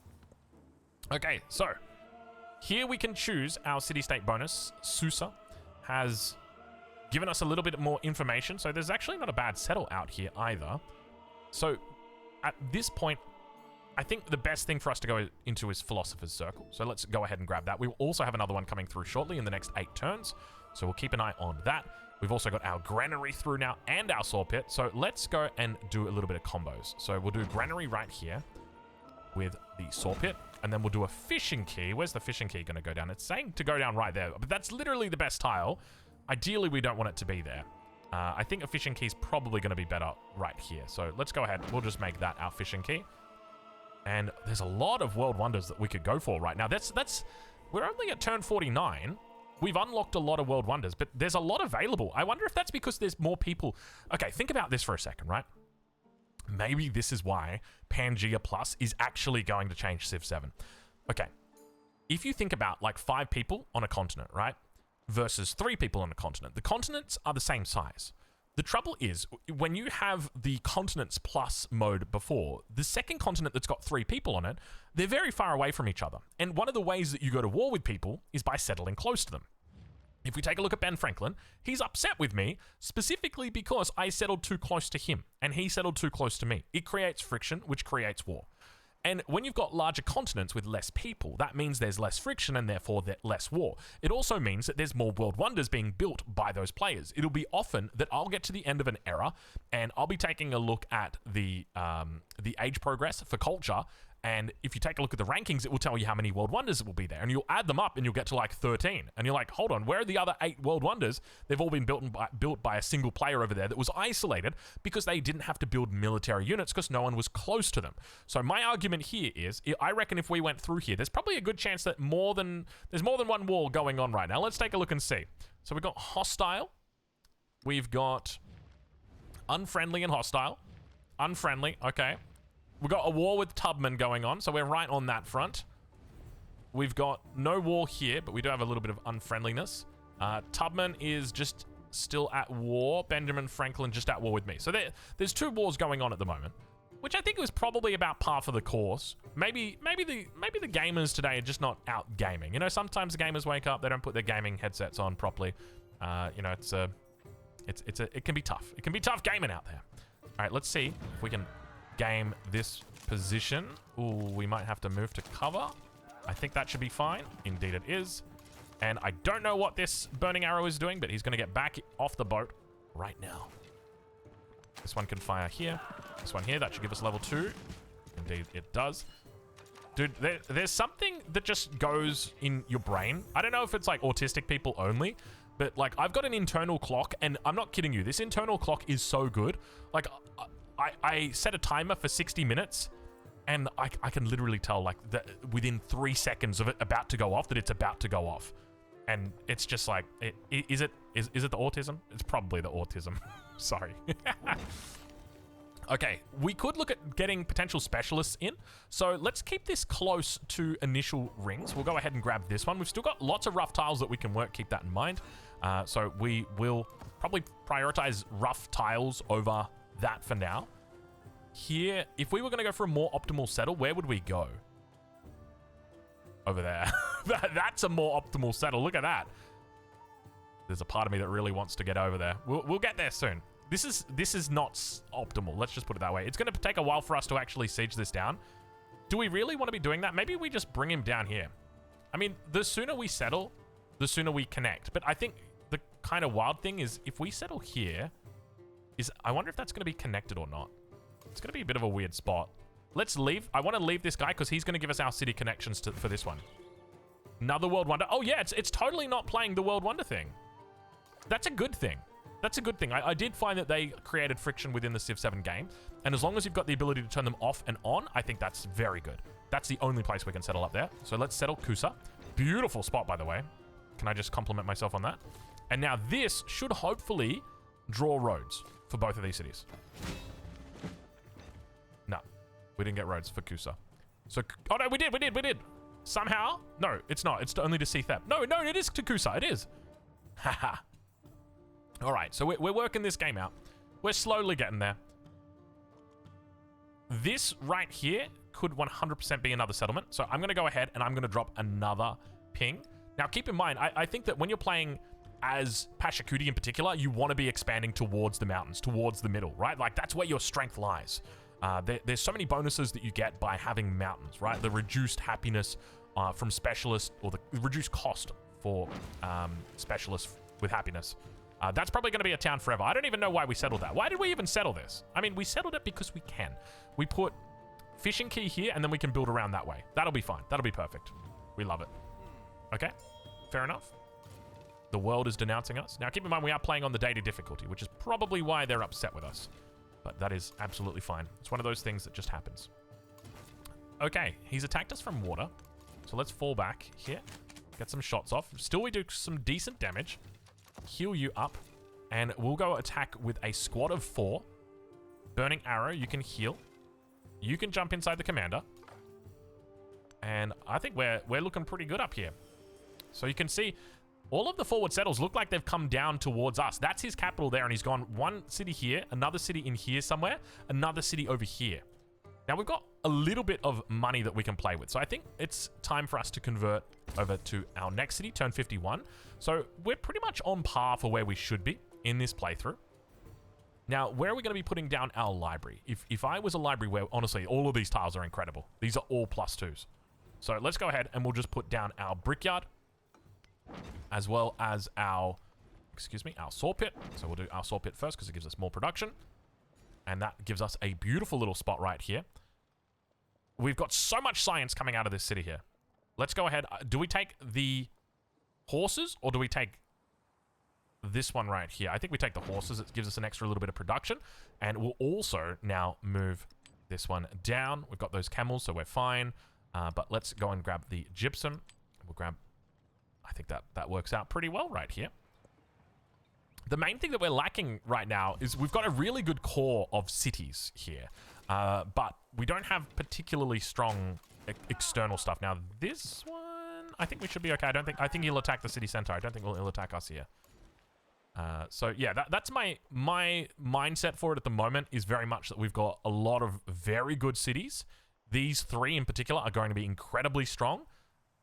Okay, so here we can choose our city-state bonus. Susa has given us a little bit more information, so there's actually not a bad settle out here either. So at this point, I think the best thing for us to go into is Philosopher's Circle. So let's go ahead and grab that. We will also have another one coming through shortly in the next 8 turns, so we'll keep an eye on that. We've also got our Granary through now and our Saw Pit, so let's go and do a little bit of combos. So we'll do Granary right here with the Saw Pit, and then we'll do a Fishing Key. Where's the Fishing Key going to go down? It's saying to go down right there, but that's literally the best tile. Ideally, we don't want it to be there. I think a Fishing Key is probably going to be better right here. So let's go ahead. We'll just make that our Fishing Key. And there's a lot of World Wonders that we could go for right now. We're only at turn 49. We've unlocked a lot of World Wonders, but there's a lot available. I wonder if that's because there's more people. Okay, think about this for a second, right? Maybe this is why Pangea Plus is actually going to change Civ 7. Okay, if you think about like 5 people on a continent, right? Versus 3 people on a continent. The continents are the same size. The trouble is, when you have the continents plus mode before, the second continent that's got 3 people on it, they're very far away from each other. And one of the ways that you go to war with people is by settling close to them. If we take a look at Ben Franklin, he's upset with me specifically because I settled too close to him and he settled too close to me. It creates friction, which creates war. And when you've got larger continents with less people, that means there's less friction and therefore less war. It also means that there's more World Wonders being built by those players. It'll be often that I'll get to the end of an era and I'll be taking a look at the age progress for culture. And if you take a look at the rankings, it will tell you how many World Wonders will be there. And you'll add them up and you'll get to like 13. And you're like, hold on, where are the other 8 World Wonders? They've all been built by a single player over there that was isolated because they didn't have to build military units because no one was close to them. So my argument here is, I reckon if we went through here, there's probably a good chance that there's more than one war going on right now. Let's take a look and see. So we've got hostile. We've got unfriendly and hostile. Unfriendly, okay. We've got a war with Tubman going on, so we're right on that front. We've got no war here, but we do have a little bit of unfriendliness. Tubman is just still at war. Benjamin Franklin just at war with me. So there's 2 wars going on at the moment, which I think was probably about par for the course. Maybe the gamers today are just not out gaming. You know, sometimes the gamers wake up, they don't put their gaming headsets on properly. You know, it can be tough. It can be tough gaming out there. All right, let's see if we can game this position. Ooh, we might have to move to cover. I think that should be fine. Indeed it is. And I don't know what this burning arrow is doing, but he's going to get back off the boat right now. This one can fire here. This one here, that should give us level 2. Indeed it does. Dude, there's something that just goes in your brain. I don't know if it's like autistic people only, but like I've got an internal clock, and I'm not kidding you. This internal clock is so good. Like I set a timer for 60 minutes, and I can literally tell like that within 3 seconds of it about to go off that it's about to go off. And it's just like, is it the autism? It's probably the autism. Sorry. Okay, we could look at getting potential specialists in. So let's keep this close to initial rings. We'll go ahead and grab this one. We've still got lots of rough tiles that we can work. Keep that in mind. So we will probably prioritize rough tiles over that for now. Here, if we were going to go for a more optimal settle, where would we go? Over there. That's a more optimal settle. Look at that. There's a part of me that really wants to get over there. We'll get there soon. This is not optimal. Let's just put it that way. It's going to take a while for us to actually siege this down. Do we really want to be doing that? Maybe we just bring him down here. I mean, the sooner we settle, the sooner we connect. But I think the kind of wild thing is if we settle here, I wonder if that's going to be connected or not. It's going to be a bit of a weird spot. Let's leave. I want to leave this guy because he's going to give us our city connections for this one. Another World Wonder. Oh, yeah, it's totally not playing the World Wonder thing. That's a good thing. That's a good thing. I did find that they created friction within the Civ 7 game, and as long as you've got the ability to turn them off and on, I think that's very good. That's the only place we can settle up there. So let's settle Kusa. Beautiful spot, by the way. Can I just compliment myself on that? And now this should hopefully draw roads for both of these cities. No, we didn't get roads for Kusa. So, oh no, we did. Somehow, no, it's not. It's only to Cthep. No, it is to Kusa. It is. Haha. All right, so we're working this game out. We're slowly getting there. This right here could 100% be another settlement. So I'm going to go ahead and I'm going to drop another ping. Now, keep in mind, I think that when you're playing as Pachacuti in particular, you want to be expanding towards the mountains, towards the middle, right? Like, that's where your strength lies. There's so many bonuses that you get by having mountains, right? The reduced happiness from specialists, or the reduced cost for specialists with happiness. That's probably going to be a town forever. I don't even know why we settled that. Why did we even settle this? I mean, we settled it because we can. We put fishing key here, and then we can build around that way. That'll be fine. That'll be perfect. We love it. Okay, fair enough. The world is denouncing us. Now, keep in mind, we are playing on the daily difficulty, which is probably why they're upset with us. But that is absolutely fine. It's one of those things that just happens. Okay, he's attacked us from water. So let's fall back here. Get some shots off. Still, we do some decent damage. Heal you up. And we'll go attack with a squad of 4. Burning arrow, you can heal. You can jump inside the commander. And I think we're looking pretty good up here. So you can see all of the forward settles look like they've come down towards us. That's his capital there, and he's gone one city here, another city in here somewhere, another city over here. Now, we've got a little bit of money that we can play with. So I think it's time for us to convert over to our next city, turn 51. So we're pretty much on par for where we should be in this playthrough. Now, where are we going to be putting down our library? If I was a library where, honestly, all of these tiles are incredible. These are all +2s. So let's go ahead and we'll just put down our brickyard, as well as our, our saw pit. So we'll do our saw pit first because it gives us more production. And that gives us a beautiful little spot right here. We've got so much science coming out of this city here. Let's go ahead. Do we take the horses or do we take this one right here? I think we take the horses. It gives us an extra little bit of production. And we'll also now move this one down. We've got those camels, so we're fine. But let's go and grab the gypsum. We'll grab... I think that works out pretty well right here. The main thing that we're lacking right now is we've got a really good core of cities here. But we don't have particularly strong external stuff. Now, this one, I think we should be okay. I think he'll attack the city center. I don't think he'll attack us here. So yeah, that's my mindset for it at the moment is very much that we've got a lot of very good cities. These 3 in particular are going to be incredibly strong.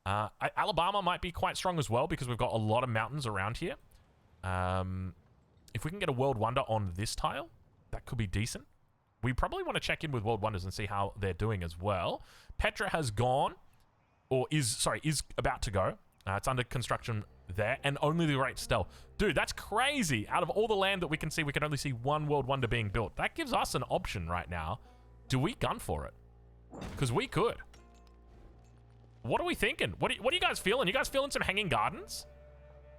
Alabama might be quite strong as well because we've got a lot of mountains around here. If we can get a World Wonder on this tile, that could be decent. We probably want to check in with World Wonders and see how they're doing as well. Petra has gone, or is about to go. It's under construction there, and only the Great Stell. Dude, that's crazy. Out of all the land that we can see, we can only see 1 World Wonder being built. That gives us an option right now. Do we gun for it? Because we could. What are we thinking? What are you guys feeling? You guys feeling some hanging gardens?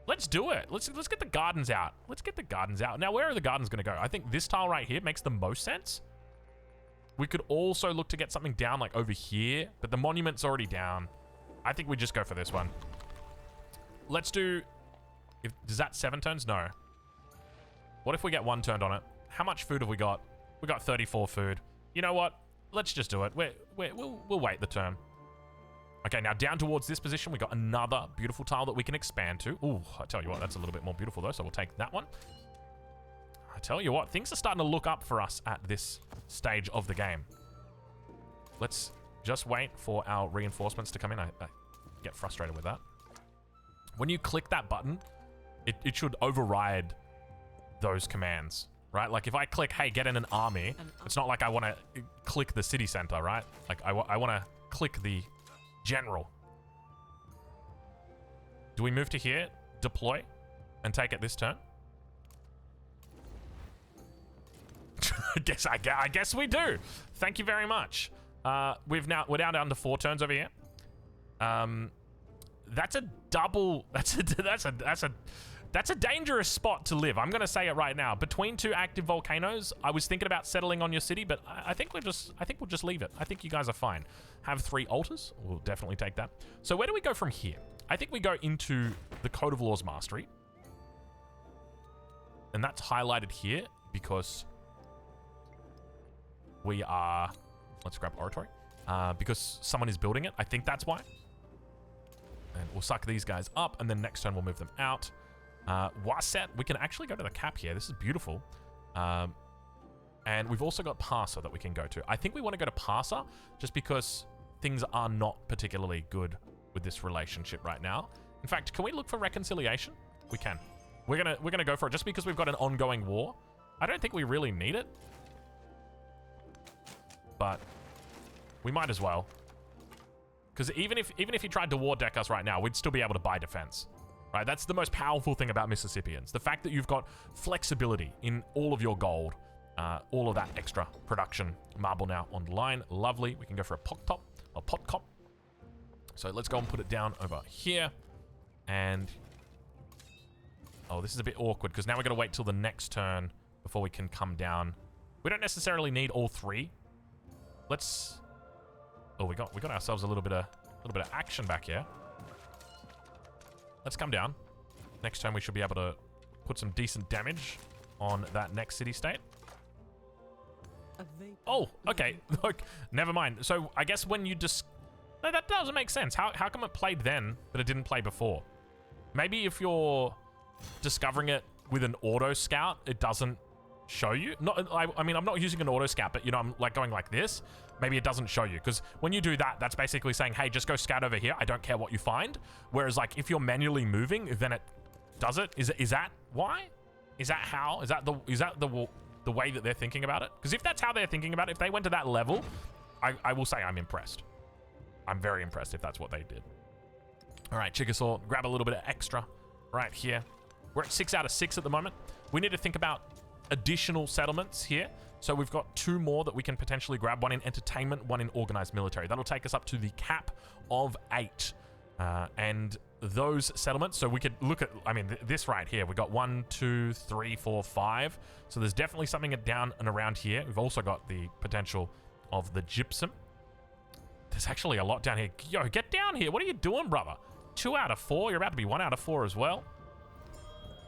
Let's do it. Let's get the gardens out. Let's get the gardens out. Now, where are the gardens going to go? I think this tile right here makes the most sense. We could also look to get something down like over here, but the monument's already down. I think we just go for this one. Let's do... Does that 7 turns? No. What if we get 1 turned on it? How much food have we got? We got 34 food. You know what? Let's just do it. We'll wait the turn. Okay, now down towards this position, we got another beautiful tile that we can expand to. Ooh, I tell you what, that's a little bit more beautiful though, so we'll take that one. I tell you what, things are starting to look up for us at this stage of the game. Let's just wait for our reinforcements to come in. I get frustrated with that. When you click that button, it should override those commands, right? Like if I click, hey, get in an army, it's not like I want to click the city center, right? Like I want to click the general. Do we move to here, deploy, and take it this turn? I guess we do. Thank you very much. We're down to 4 turns over here. That's a double. That's a That's a dangerous spot to live. I'm going to say it right now. Between two active volcanoes, I was thinking about settling on your city, but I think we'll just leave it. I think you guys are fine. Have 3 altars. We'll definitely take that. So where do we go from here? I think we go into the Code of Laws Mastery. And that's highlighted here because we are... Let's grab Oratory. Because someone is building it. I think that's why. And we'll suck these guys up, and then next turn we'll move them out. Waset, we can actually go to the cap here. This is beautiful. And we've also got Parser that we can go to. I think we want to go to Parser just because things are not particularly good with this relationship right now. In fact, can we look for reconciliation? We can. We're gonna go for it just because we've got an ongoing war. I don't think we really need it, but we might as well. Because even if he tried to war deck us right now, we'd still be able to buy defense. Right, that's the most powerful thing about Mississippians. The fact that you've got flexibility in all of your gold, all of that extra production. Marble now on the line, lovely. We can go for a pot cop. So let's go and put it down over here. And, oh, this is a bit awkward because now we're gonna wait till the next turn before we can come down. We don't necessarily need all 3. Let's, oh, we got ourselves a little bit of action back here. Let's come down. Next turn we should be able to put some decent damage on that next city-state. Oh, okay. Look, never mind. So I guess when you no, that doesn't make sense. How come it played then, but it didn't play before? Maybe if you're discovering it with an auto scout, it doesn't show you. I mean, I'm not using an auto scout, but you know, I'm like going like this. Maybe it doesn't show you because when you do that, that's basically saying, hey, just go scout over here. I don't care what you find. Whereas like if you're manually moving, then it does it. Is that why? Is that how? Is that the way that they're thinking about it? Because if that's how they're thinking about it, if they went to that level, I will say I'm impressed. I'm very impressed if that's what they did. All right, Chickasaw, grab a little bit of extra right here. We're at 6 out of 6 at the moment. We need to think about additional settlements here. So we've got 2 more that we can potentially grab. 1 in entertainment, 1 in organized military. That'll take us up to the cap of 8. And those settlements, so we could look at, I mean, this right here. We got 1, 2, 3, 4, 5. So there's definitely something down and around here. We've also got the potential of the gypsum. There's actually a lot down here. Yo, get down here. What are you doing, brother? 2 out of 4. You're about to be 1 out of 4 as well.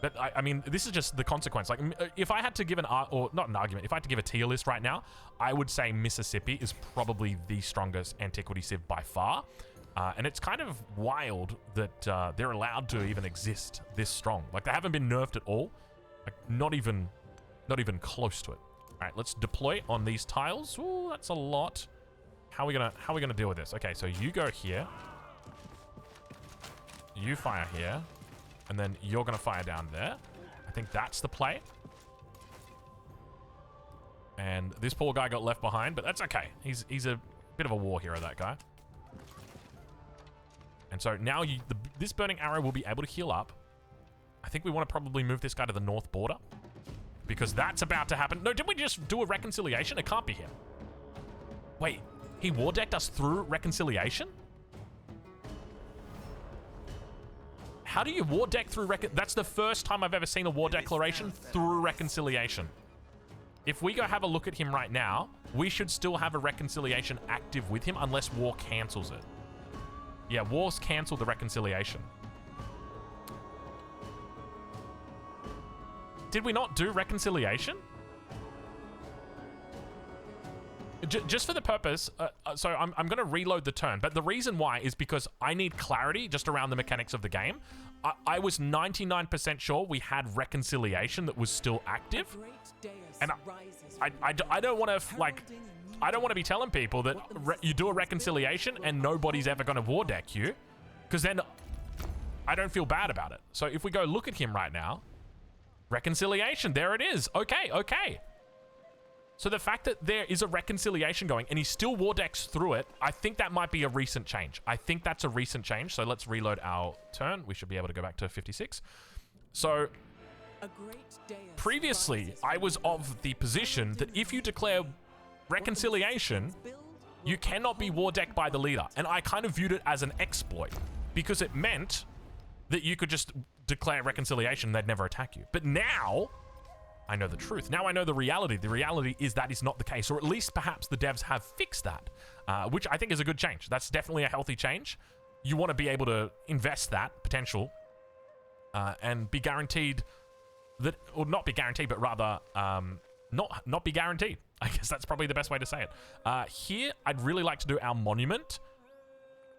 But I mean, this is just the consequence. Like, if I had to give not an argument, if I had to give a tier list right now, I would say Mississippi is probably the strongest antiquity civ by far. And it's kind of wild that they're allowed to even exist this strong. Like, they haven't been nerfed at all. Like, not even close to it. All right, let's deploy on these tiles. Ooh, that's a lot. How are we gonna deal with this? Okay, so you go here. You fire here. And then you're going to fire down there. I think that's the play. And this poor guy got left behind, but that's okay. He's a bit of a war hero, that guy. And so now this burning arrow will be able to heal up. I think we want to probably move this guy to the north border. Because that's about to happen. No, didn't we just do a reconciliation? It can't be him. Wait, he war decked us through reconciliation? How do you war deck through That's the first time I've ever seen a war declaration through reconciliation. If we go have a look at him right now, we should still have a reconciliation active with him unless war cancels it. Yeah, war's canceled the reconciliation. Did we not do reconciliation? Just for the purpose, so I'm going to reload the turn, but the reason why is because I need clarity just around the mechanics of the game. I was 99% sure we had reconciliation that was still active, and I don't want to, like, I don't want to be telling people that you do a reconciliation and nobody's ever going to war deck you, because then I don't feel bad about it. So if we go look at him right now, reconciliation, there it is. Okay. So the fact that there is a reconciliation going and he still war decks through it, I think that might be a recent change. I think that's a recent change. So let's reload our turn. We should be able to go back to 56. So previously, I was of the position that if you declare reconciliation, you cannot be war decked by the leader. And I kind of viewed it as an exploit because it meant that you could just declare reconciliation, they'd never attack you. But now, I know the truth. Now I know the reality. The reality is that is not the case, or at least perhaps the devs have fixed that, which I think is a good change. That's definitely a healthy change. You want to be able to invest that potential and be guaranteed that, or not be guaranteed, but rather not be guaranteed. I guess that's probably the best way to say it. Here, I'd really like to do our monument.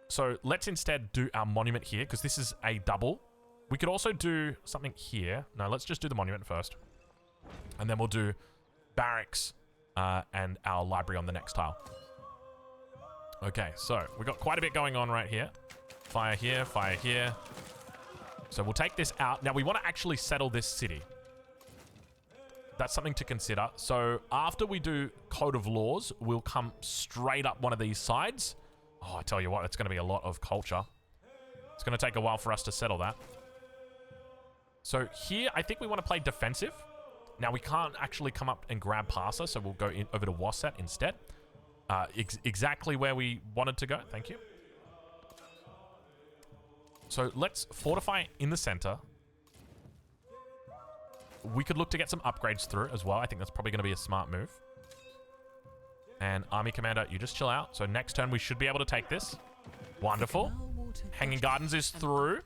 So let's instead do our monument here, because this is a double. We could also do something here. No, let's just do the monument first. And then we'll do barracks and our library on the next tile. Okay, so we've got quite a bit going on right here. Fire here, fire here. So we'll take this out. Now, we want to actually settle this city. That's something to consider. So after we do Code of Laws, we'll come straight up one of these sides. Oh, I tell you what, it's going to be a lot of culture. It's going to take a while for us to settle that. So here, I think we want to play defensive. Now, we can't actually come up and grab passer, so we'll go over to Wasset instead. Exactly where we wanted to go. Thank you. So let's fortify in the center. We could look to get some upgrades through as well. I think that's probably going to be a smart move. And Army Commander, you just chill out. So next turn, we should be able to take this. Wonderful. Hanging Gardens is through.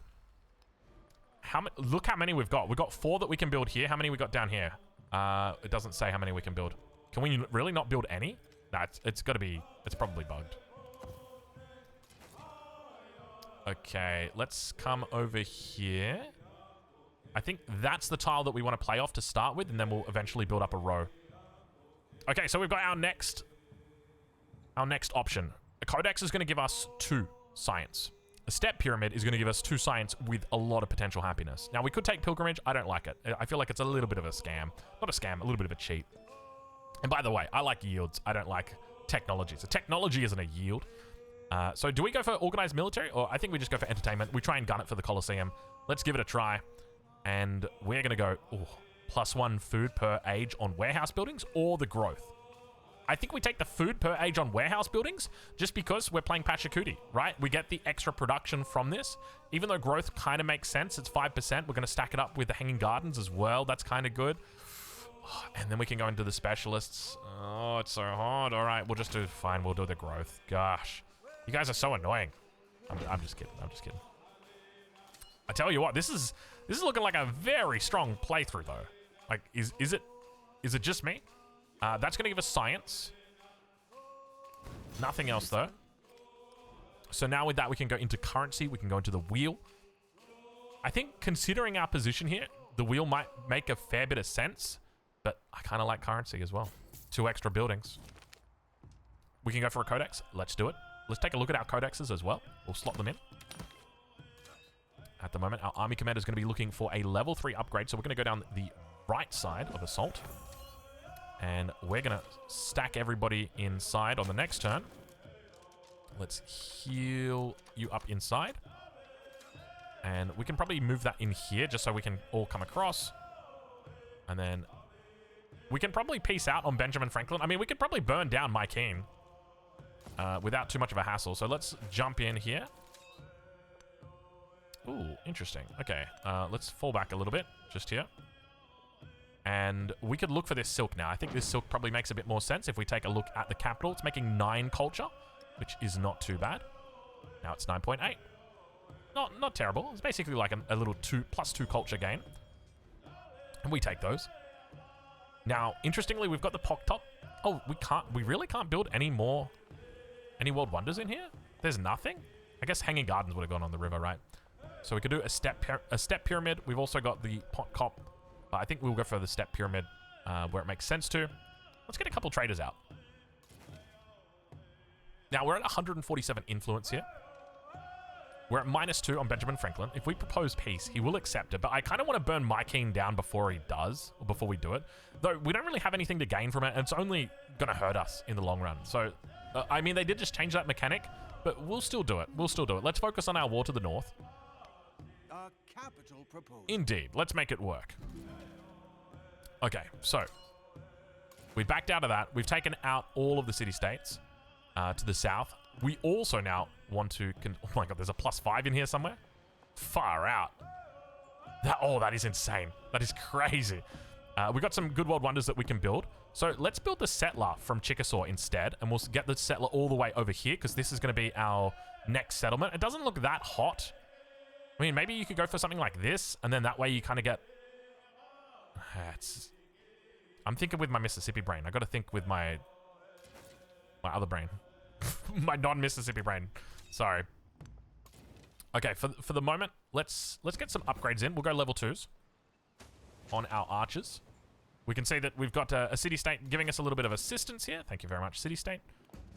Look how many we've got. We've got 4 that we can build here. How many we got down here? It doesn't say how many we can build. Can we really not build any? Nah, it's got to be... It's probably bugged. Okay, let's come over here. I think that's the tile that we want to play off to start with, and then we'll eventually build up a row. Okay, so we've got our next option. A Codex is going to give us 2 science. A step pyramid is going to give us 2 science with a lot of potential happiness. Now, we could take pilgrimage. I don't like it. I feel like it's a little bit of a scam. Not a scam, a little bit of a cheat. And by the way, I like yields. I don't like technology. So technology isn't a yield. So do we go for organized military? Or I think we just go for entertainment. We try and gun it for the Colosseum. Let's give it a try. And we're going to go +1 food per age on warehouse buildings or the growth. I think we take the food per age on warehouse buildings just because we're playing Pachacuti, right? We get the extra production from this. Even though growth kind of makes sense, it's 5%. We're going to stack it up with the Hanging Gardens as well. That's kind of good. And then we can go into the specialists. Oh, it's so hard. All right, we'll just do fine. We'll do the growth. Gosh, you guys are so annoying. I'm just kidding. I'm just kidding. I tell you what, this is looking like a very strong playthrough though. Like, is it just me? That's going to give us science. Nothing else, though. So now with that, we can go into currency. We can go into the wheel. I think considering our position here, the wheel might make a fair bit of sense. But I kind of like currency as well. 2 extra buildings. We can go for a codex. Let's do it. Let's take a look at our codexes as well. We'll slot them in. At the moment, our army commander is going to be looking for a level 3 upgrade. So we're going to go down the right side of assault. And we're going to stack everybody inside on the next turn. Let's heal you up inside. And we can probably move that in here just so we can all come across. And then we can probably peace out on Benjamin Franklin. I mean, we could probably burn down Mike Keane without too much of a hassle. So let's jump in here. Ooh, interesting. Okay, let's fall back a little bit just here. And we could look for this silk now. I think this silk probably makes a bit more sense if we take a look at the capital. It's making 9 culture, which is not too bad. Now it's 9.8. Not terrible. It's basically like a little +2 culture gain. And we take those. Now, interestingly, we've got the Pock Top. Oh, we really can't build any more, any world wonders in here? There's nothing? I guess Hanging Gardens would have gone on the river, right? So we could do a step pyramid. We've also got the Pot Cop. I think we'll go for the step pyramid where it makes sense to. Let's get a couple traders out. Now, we're at 147 influence here. We're at -2 on Benjamin Franklin. If we propose peace, he will accept it. But I kind of want to burn Mike Keane down before he does, or before we do it. Though we don't really have anything to gain from it, and it's only going to hurt us in the long run. So, I mean, they did just change that mechanic, but we'll still do it. We'll still do it. Let's focus on our war to the north. Capital proposal. Indeed. Let's make it work. Okay, so we backed out of that. We've taken out all of the city-states to the south. We also now want to... oh my god, there's a +5 in here somewhere? Far out. That is insane. That is crazy. We got some good world wonders that we can build. So let's build the settler from Chickasaw instead, and we'll get the settler all the way over here, because this is going to be our next settlement. It doesn't look that hot. I mean, maybe you could go for something like this, and then that way you kind of get... I'm thinking with my Mississippi brain. I got to think with my other brain. My non-Mississippi brain. Sorry. Okay, for the moment, let's get some upgrades in. We'll go level 2s on our archers. We can see that we've got a city-state giving us a little bit of assistance here. Thank you very much, city-state.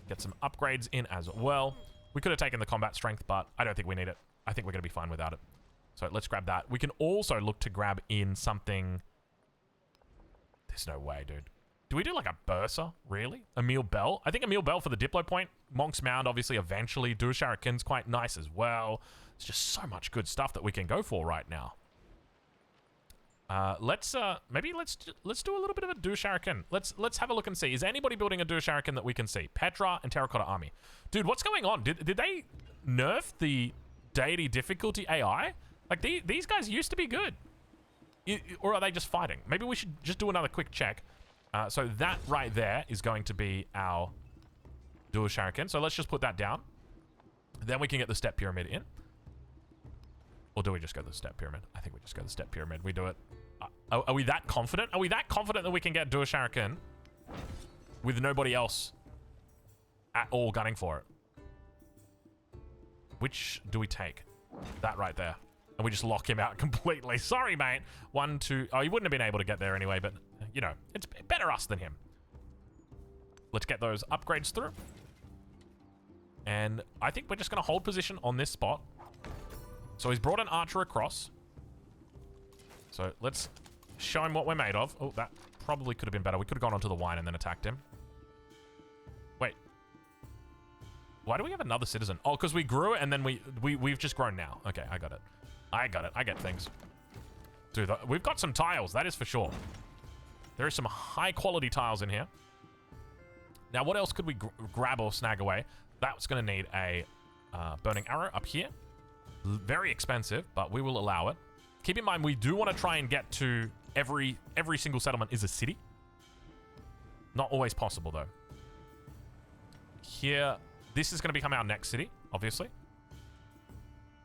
Get some upgrades in as well. We could have taken the combat strength, but I don't think we need it. I think we're going to be fine without it. So let's grab that. We can also look to grab in something... There's no way, dude. Do we do like a Bursa? Really? Emil Bell? I think Emil Bell for the Diplo point. Monk's Mound, obviously, eventually. Dusharakin's quite nice as well. It's just so much good stuff that we can go for right now. Maybe let's do a little bit of a Dusharakin. Let's have a look and see. Is anybody building a Dusharakin that we can see? Petra and Terracotta Army. Dude, what's going on? Did they nerf the deity difficulty AI? Like, these guys used to be good. Or are they just fighting? Maybe we should just do another quick check. So that right there is going to be our Dusharakin. So let's just put that down. Then we can get the step pyramid in. Or do we just go the step pyramid? I think we just go the step pyramid. We do it. Are we that confident? Are we that confident that we can get Dusharakin with nobody else at all gunning for it? Which do we take? That right there. And we just lock him out completely. Sorry, mate. 1, 2... Oh, he wouldn't have been able to get there anyway, but, you know, it's better us than him. Let's get those upgrades through. And I think we're just going to hold position on this spot. So he's brought an archer across. So let's show him what we're made of. Oh, that probably could have been better. We could have gone onto the wine and then attacked him. Wait. Why do we have another citizen? Oh, because we grew and then we've just grown now. Okay, I got it. I got it. I get things. Dude, we've got some tiles. That is for sure. There are some high quality tiles in here. Now, what else could we grab or snag away? That's going to need a burning arrow up here. Very expensive, but we will allow it. Keep in mind, we do want to try and get to every single settlement is a city. Not always possible, though. Here, this is going to become our next city, obviously.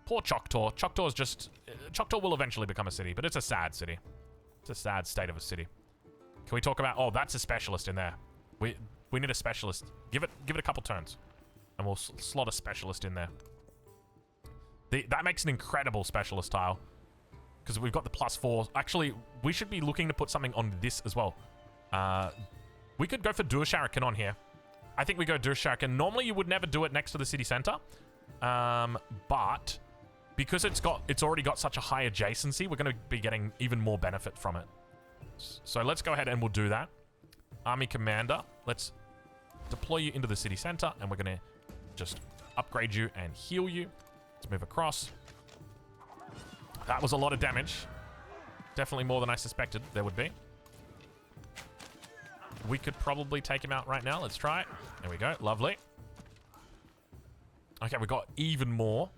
Poor Choctaw. Choctaw will eventually become a city, but it's a sad city. It's a sad state of a city. Can we talk about... Oh, that's a specialist in there. We need a specialist. Give it a couple turns, and we'll slot a specialist in there. That makes an incredible specialist tile, because we've got the +4. Actually, we should be looking to put something on this as well. We could go for Dusharakin on here. I think we go Dusharakin. Normally, you would never do it next to the city center, but because it's already got such a high adjacency, we're going to be getting even more benefit from it. So let's go ahead and we'll do that. Army Commander, let's deploy you into the city center, and we're going to just upgrade you and heal you. Let's move across. That was a lot of damage. Definitely more than I suspected there would be. We could probably take him out right now. Let's try it. There we go. Lovely. Okay, we got even more.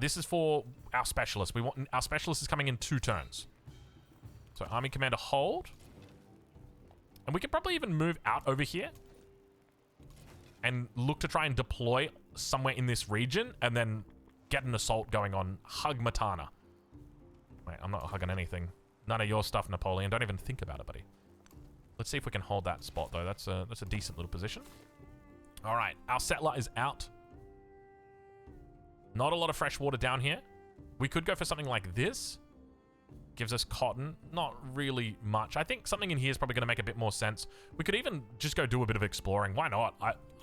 This is for our specialist. Our specialist is coming in 2 turns. So Army Commander hold. And we can probably even move out over here and look to try and deploy somewhere in this region and then get an assault going on Hug Matana. Wait, I'm not hugging anything. None of your stuff, Napoleon. Don't even think about it, buddy. Let's see if we can hold that spot, though. That's a decent little position. All right, our settler is out. Not a lot of fresh water down here. We could go for something like this. Gives us cotton. Not really much. I think something in here is probably going to make a bit more sense. We could even just go do a bit of exploring. Why not?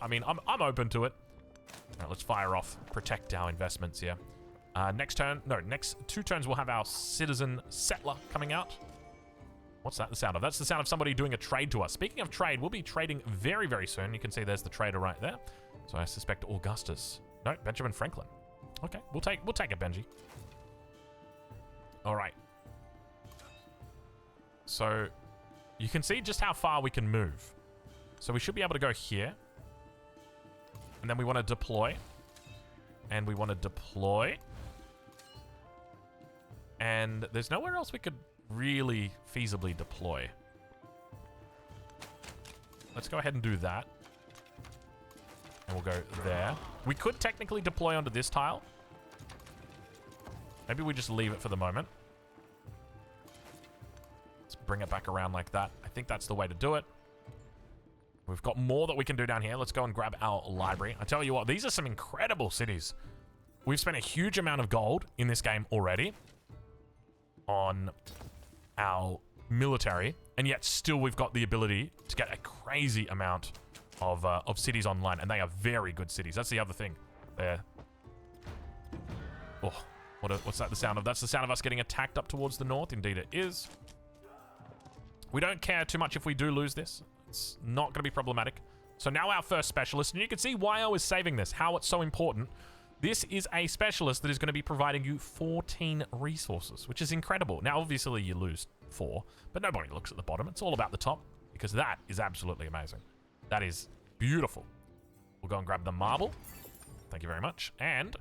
I mean, I'm open to it. All right, let's fire off. Protect our investments here. Next 2 turns we'll have our citizen settler coming out. What's that the sound of? That's the sound of somebody doing a trade to us. Speaking of trade, we'll be trading very, very soon. You can see there's the trader right there. So I suspect Augustus. No, Benjamin Franklin. Okay, we'll take it, Benji. All right. So you can see just how far we can move. So we should be able to go here. And then we want to deploy. And we want to deploy. And there's nowhere else we could really feasibly deploy. Let's go ahead and do that. And we'll go there. We could technically deploy onto this tile. Maybe we just leave it for the moment. Let's bring it back around like that. I think that's the way to do it. We've got more that we can do down here. Let's go and grab our library. I tell you what, these are some incredible cities. We've spent a huge amount of gold in this game already on our military, and yet still we've got the ability to get a crazy amount of cities online, and they are very good cities. That's the other thing. There. Oh, what's that the sound of? That's the sound of us getting attacked up towards the north. Indeed it is. We don't care too much if we do lose this. It's not going to be problematic. So now our first specialist, and you can see why I was saving this, how it's so important. This is a specialist that is going to be providing you 14 resources, which is incredible. Now, obviously, you lose 4, but nobody looks at the bottom. It's all about the top, because that is absolutely amazing. That is beautiful. We'll go and grab the marble. Thank you very much. And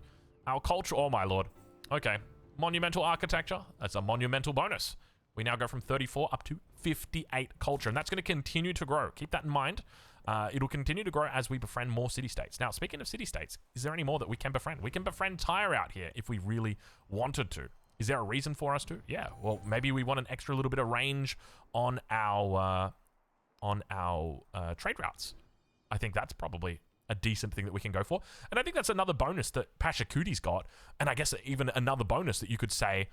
our culture. Oh, my lord. Okay. Monumental architecture. That's a monumental bonus. We now go from 34 up to 58 culture, and that's going to continue to grow. Keep that in mind. It'll continue to grow as we befriend more city-states. Now, speaking of city-states, is there any more that we can befriend? We can befriend Tyre out here if we really wanted to. Is there a reason for us to? Yeah, well, maybe we want an extra little bit of range on our trade routes. I think that's probably a decent thing that we can go for. And I think that's another bonus that Pachacuti's got, and I guess even another bonus that you could say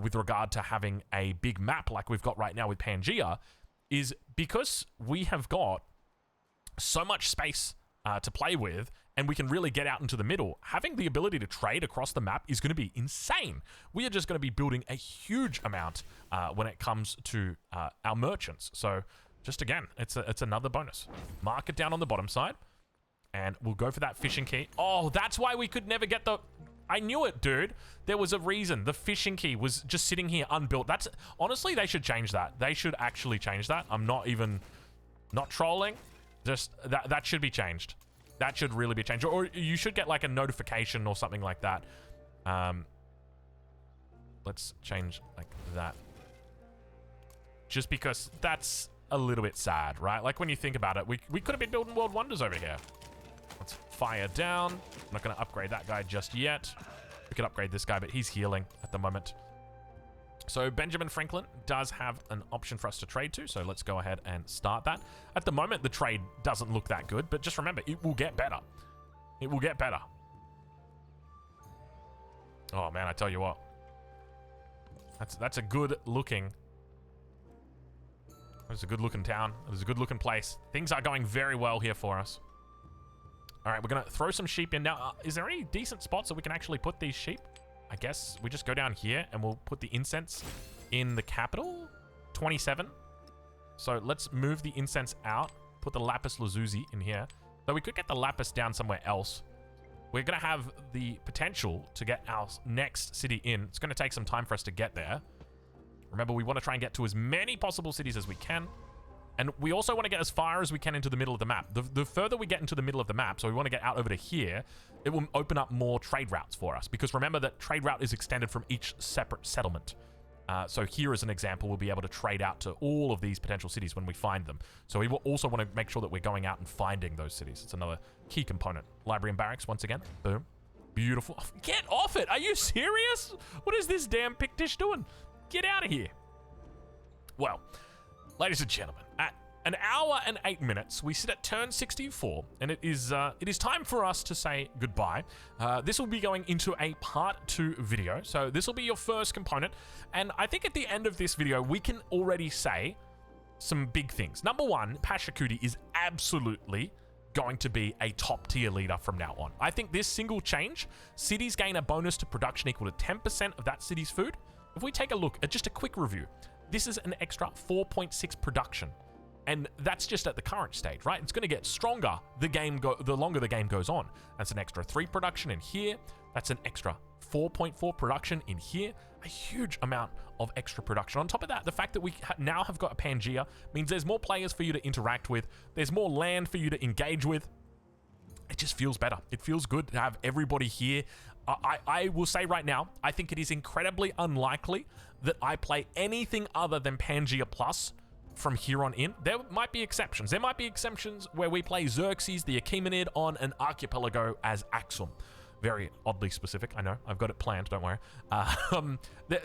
with regard to having a big map like we've got right now with Pangea, is because we have got so much space to play with, and we can really get out into the middle. Having the ability to trade across the map is going to be insane. We are just going to be building a huge amount when it comes to our merchants. So just again, it's another bonus. Mark it down on the bottom side, and we'll go for that fishing key. Oh, that's why we could never get the... I knew it, dude. There was a reason. The fishing key was just sitting here unbuilt. That's... Honestly, they should change that. They should actually change that. I'm not trolling. Just that should be changed. That should really be changed. Or you should get like a notification or something like that. Let's change like that. Just because that's a little bit sad, right? Like when you think about it, we could have been building world wonders over here. Let's fire down. I'm not going to upgrade that guy just yet. We could upgrade this guy, but he's healing at the moment. So Benjamin Franklin does have an option for us to trade to, so let's go ahead and start that. At the moment, the trade doesn't look that good, but just remember, it will get better. It will get better. Oh man, I tell you what. That's a good looking... It's a good looking town. It's a good looking place. Things are going very well here for us. All right, we're going to throw some sheep in. Now, is there any decent spots that we can actually put these sheep? I guess we just go down here and we'll put the incense in the capital. 27. So let's move the incense out. Put the lapis lazuli in here. So we could get the lapis down somewhere else. We're going to have the potential to get our next city in. It's going to take some time for us to get there. Remember, we want to try and get to as many possible cities as we can. And we also want to get as far as we can into the middle of the map. The further we get into the middle of the map, so we want to get out over to here, it will open up more trade routes for us. Because remember that trade route is extended from each separate settlement. So here as an example, we'll be able to trade out to all of these potential cities when we find them. So we will also want to make sure that we're going out and finding those cities. It's another key component. Library and barracks, once again. Boom. Beautiful. Get off it! Are you serious? What is this damn Pictish doing? Get out of here. Well, ladies and gentlemen, at an hour and 8 minutes, we sit at turn 64, and it is time for us to say goodbye. This will be going into a part 2 video, so this will be your first component, and I think at the end of this video, we can already say some big things. Number one, Pachacuti is absolutely going to be a top tier leader from now on. I think this single change, cities gain a bonus to production equal to 10% of that city's food. If we take a look at just a quick review, this is an extra 4.6 production. And that's just at the current stage, right? It's going to get stronger the longer the game goes on. That's an extra 3 production in here. That's an extra 4.4 production in here. A huge amount of extra production. On top of that, the fact that we now have got a Pangea means there's more players for you to interact with. There's more land for you to engage with. just feels better. It feels good to have everybody here. I will say right now, I think it is incredibly unlikely that I play anything other than Pangea Plus from here on in. There might be exceptions. There might be exceptions where we play Xerxes, the Achaemenid, on an archipelago as Axum. Very oddly specific, I know. I've got it planned, don't worry.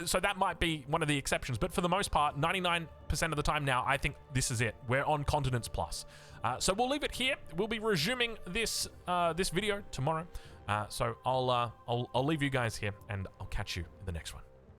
So that might be one of the exceptions. But for the most part, 99% of the time now, I think this is it. We're on Continents Plus. So we'll leave it here. We'll be resuming this this video tomorrow. So I'll leave you guys here, and I'll catch you in the next one.